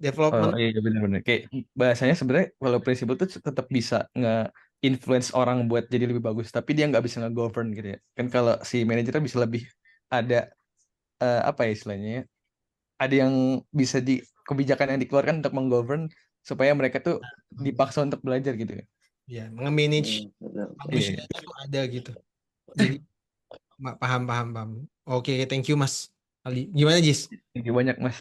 development. iya iya, benar-benar. Kayak bahasanya sebenarnya kalau prinsipal tuh tetap bisa nge-influence orang buat jadi lebih bagus, tapi dia nggak bisa nge-govern gitu ya. Kan kalau si manajernya bisa lebih ada apa ya istilahnya ya? Ada yang bisa di kebijakan yang dikeluarkan untuk menggovern supaya mereka tuh dipaksa untuk belajar gitu ya. Ya, nge-manage Betul. Iya, iya. manusianya tuh ada gitu. Jadi paham, paham, paham. Oke, thank you Mas Ali. Gimana Jis? Jadi banyak Mas.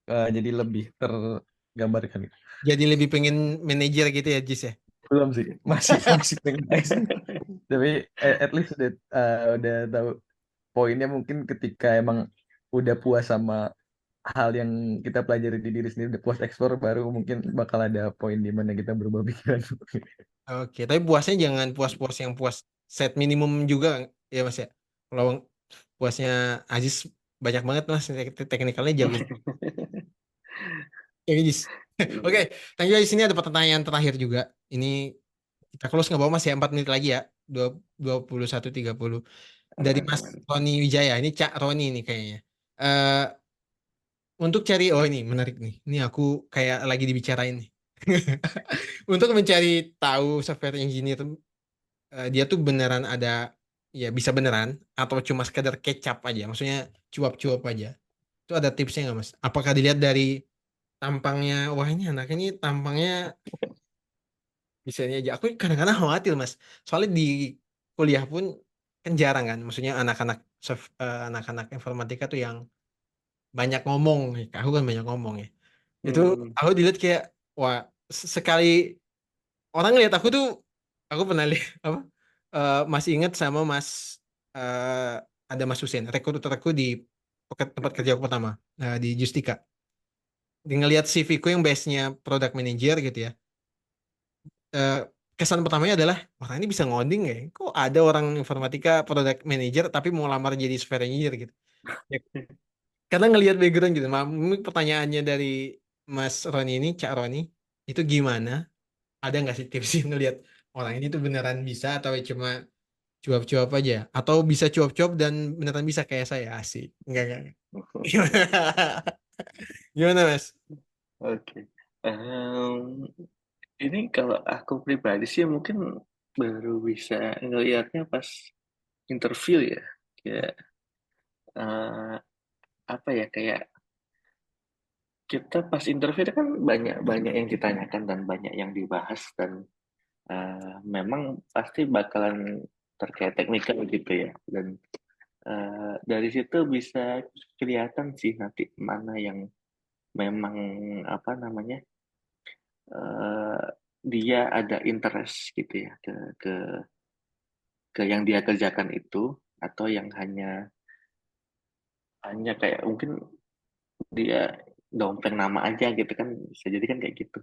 Jadi lebih tergambarkan gitu. Jadi lebih pengen manajer gitu ya Jis ya? Belum sih, masih masih pengen aja. Tapi at least udah tahu poinnya mungkin ketika emang udah puas sama hal yang kita pelajari di diri sendiri, udah puas explore, baru mungkin bakal ada poin di mana kita berubah pikiran. Oke, tapi puasnya jangan puas-puas yang puas set minimum juga ya Mas ya. Kalau puasnya Aziz banyak banget Mas, teknikalnya jago. Ya, Aziz. Oke, Iya, thank you. Di sini ada pertanyaan terakhir juga. Ini kita close nggak bawa Mas ya, 4 menit lagi ya. 21.30 dari aman Mas aman. Roni Wijaya. Ini Cak Roni nih kayaknya. Eh untuk cari, oh ini menarik nih. Ini aku kayak lagi dibicarain nih. Untuk mencari tahu software engineer, dia tuh beneran ada, ya bisa beneran atau cuma sekedar kecap aja, maksudnya cuap-cuap aja. Itu ada tipsnya nggak Mas? Apakah dilihat dari tampangnya, wah ini anak ini tampangnya bisa ini aja. Aku kadang-kadang khawatir Mas, soalnya di kuliah pun kan jarang kan, maksudnya anak-anak informatika tuh yang banyak ngomong, aku kan banyak ngomong ya. Itu Hmm. aku dilihat kayak, wah, sekali orang ngeliat aku tuh, aku pernah lihat apa, masih ingat sama Mas, eh, ada Mas Hussein rekruterku di tempat kerja aku pertama, di Justika. Dia ngelihat CV ku yang base-nya product manager gitu ya. Eh, Kesan pertamanya adalah orang ini bisa ngoding ya, kok ada orang informatika product manager tapi mau lamar jadi software engineer gitu ya. Karena ngelihat background gitu. Mungkin pertanyaannya dari Mas Roni ini, Cak Roni, itu gimana, ada nggak sih tips sih ngelihat orang ini tuh beneran bisa atau cuma cuap-cuap aja, atau bisa cuap-cuap dan beneran bisa kayak saya? Asik, enggak. Gimana? Gimana Mas? Oke. Ini kalau aku pribadi sih mungkin baru bisa ngelihatnya pas interview ya. Kayak eh, apa ya, kayak kita pas interview itu kan banyak banyak yang ditanyakan dan banyak yang dibahas, dan memang pasti bakalan terkait teknikal gitu ya. Dan dari situ bisa kelihatan sih nanti mana yang memang apa namanya, eh, dia ada interest gitu ya ke ke yang dia kerjakan itu, atau yang hanya hanya kayak mungkin dia dompleng nama aja gitu kan, bisa jadi kan kayak gitu.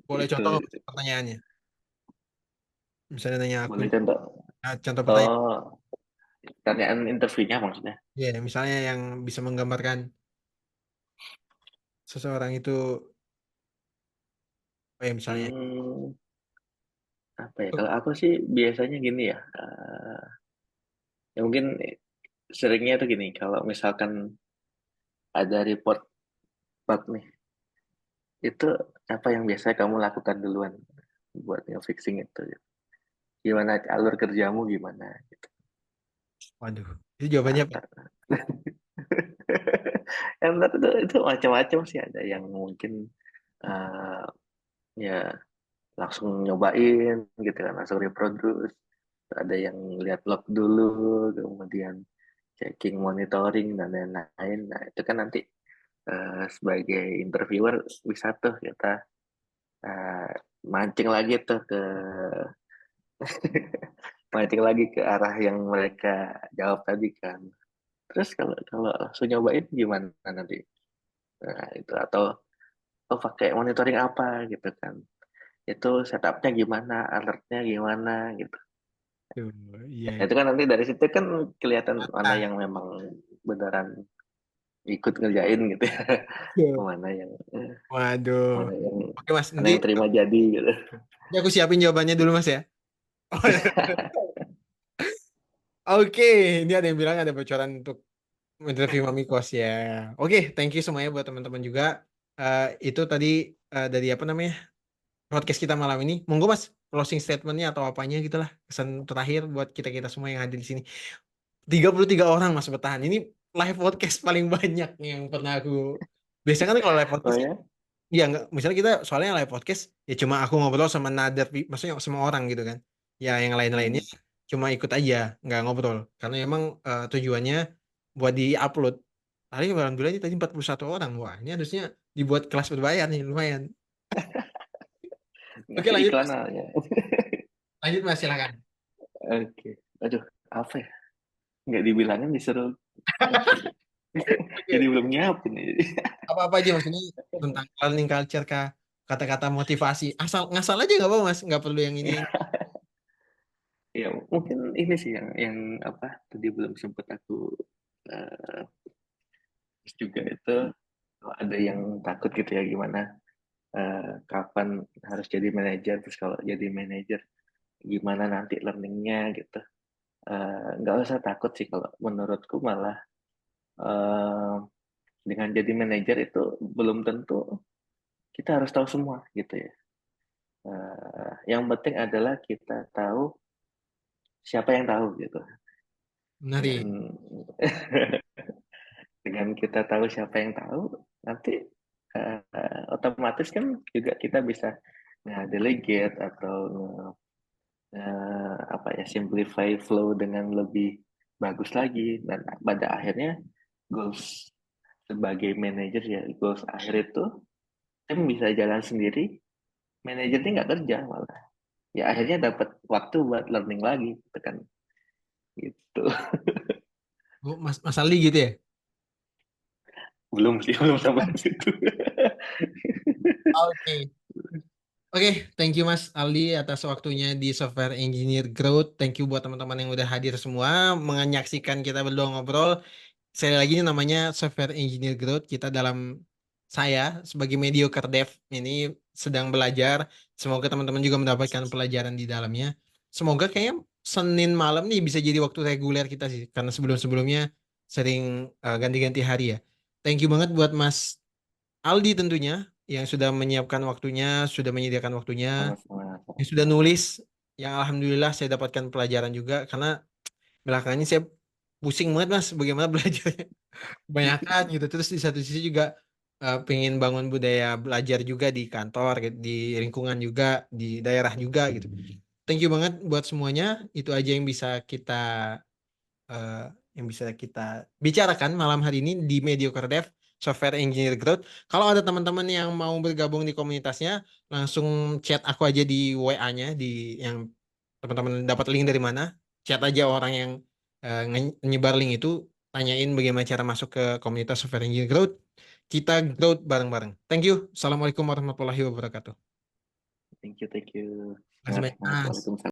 Boleh Itu contoh nggak, Mas, pertanyaannya? Misalnya nanya aku, boleh contoh. contoh pertanyaan. Oh, pertanyaan interviewnya maksudnya. Ya, misalnya yang bisa menggambarkan seseorang itu, misalnya. Hmm, apa ya? Kalau aku sih biasanya gini ya. Ya mungkin seringnya tuh gini. Kalau misalkan ada report bug nih, itu apa yang biasa kamu lakukan duluan buat nge-fixing itu? Gitu. Gimana alur kerjamu gimana? Gitu. Waduh, itu jawabannya Nah, apa? yang benar itu macam-macam sih, ada yang mungkin eh, ya langsung nyobain gitu kan, langsung reproduce. Ada yang lihat log dulu, kemudian checking monitoring dan lain-lain. Nah itu kan nanti sebagai interviewer bisa tuh kita mancing lagi tuh mancing lagi ke arah yang mereka jawab tadi kan. Terus kalau kalau langsung nyobain gimana nanti? Nah, itu atau pakai monitoring apa gitu kan? Itu setupnya gimana, alertnya gimana gitu. Tuh, iya. Nah, itu kan nanti dari situ kan kelihatan mana Ah, yang memang beneran ikut ngerjain gitu ya. tuh. Mana yang Waduh. mana yang Oke Mas, mana nanti yang terima jadi gitu. aku siapin jawabannya dulu Mas ya. Oke, ini ada yang bilang ada bocoran untuk interview Mami Kos ya. Oke, thank you semuanya buat teman-teman juga. Itu tadi dari apa namanya podcast kita malam ini. Monggo Mas, closing statementnya atau apanya gitulah kesan terakhir buat kita semua yang hadir di sini. 33 orang Mas bertahan. Ini live podcast paling banyak yang pernah aku. Biasanya kan kalau live Oh podcast ya? iya nggak, misalnya kita soalnya live podcast ya cuma aku ngobrol sama maksudnya sama orang gitu kan. Ya yang lain-lainnya Hmm. cuma ikut aja, nggak ngobrol. Karena emang tujuannya buat di-upload. Tadi alhamdulillah ini tadi 41 orang. Wah, ini harusnya dibuat kelas berbayar nih, lumayan. Oke, Ngasih lanjut iklan Mas. aja. Lanjut Mas, silakan. Oke. Aduh, apa ya? Nggak dibilangin disuruh ngasih. Jadi Oke. belum nyiapin nih. Apa-apa aja maksudnya tentang learning culture kah? Kata-kata motivasi. Asal ngasal aja nggak apa Mas, nggak perlu yang ini. Ya, mungkin ini sih yang apa tadi belum sempat aku eh, juga itu kalau ada yang takut gitu ya gimana kapan harus jadi manajer terus kalau jadi manajer gimana nanti learningnya gitu. Nggak usah takut sih kalau menurutku malah eh, dengan jadi manajer itu belum tentu kita harus tahu semua gitu ya. Yang penting adalah kita tahu siapa yang tahu gitu. Menarik. Dengan dengan kita tahu siapa yang tahu, nanti otomatis kan juga kita bisa delegate atau apa ya simplify flow dengan lebih bagus lagi dan pada akhirnya goals sebagai manajer ya goals akhir itu tim bisa jalan sendiri, manajernya nggak kerja malah ya akhirnya dapat waktu buat learning lagi gitu kan gitu. Oh, Mas Aldi gitu ya? Belum sih belum sampai situ. Oke. Oke, thank you Mas Aldi atas waktunya di Software Engineer Growth. Thank you buat teman-teman yang udah hadir semua menyaksikan kita berdua ngobrol. Sekali lagi ini namanya Software Engineer Growth. Kita dalam saya sebagai mediocre dev ini sedang belajar. Semoga teman-teman juga mendapatkan pelajaran di dalamnya. Semoga kayaknya Senin malam nih bisa jadi waktu reguler kita sih. Karena sebelum-sebelumnya sering ganti-ganti hari ya. Thank you banget buat Mas Aldi tentunya yang sudah menyiapkan waktunya, sudah menyediakan waktunya, Sama-sama. yang sudah nulis, yang alhamdulillah saya dapatkan pelajaran juga karena belakangan ini saya pusing banget Mas bagaimana belajarnya kebanyakan gitu. Terus di satu sisi juga pengen bangun budaya belajar juga di kantor, gitu, di lingkungan juga, di daerah juga gitu. Thank you banget buat semuanya. Itu aja eh, yang bisa kita bicarakan malam hari ini di Mediocre Dev Software Engineer Growth. Kalau ada teman-teman yang mau bergabung di komunitasnya, langsung chat aku aja di WA-nya di yang teman-teman dapat link dari mana. Chat aja orang yang nyebar link itu, tanyain bagaimana cara masuk ke komunitas Software Engineer Growth. Kita growth bareng-bareng. Thank you. Assalamualaikum warahmatullahi wabarakatuh. Thank you, thank you. Terima kasih Semangat, banyak, semangat. Mas. Waalaikumsalam.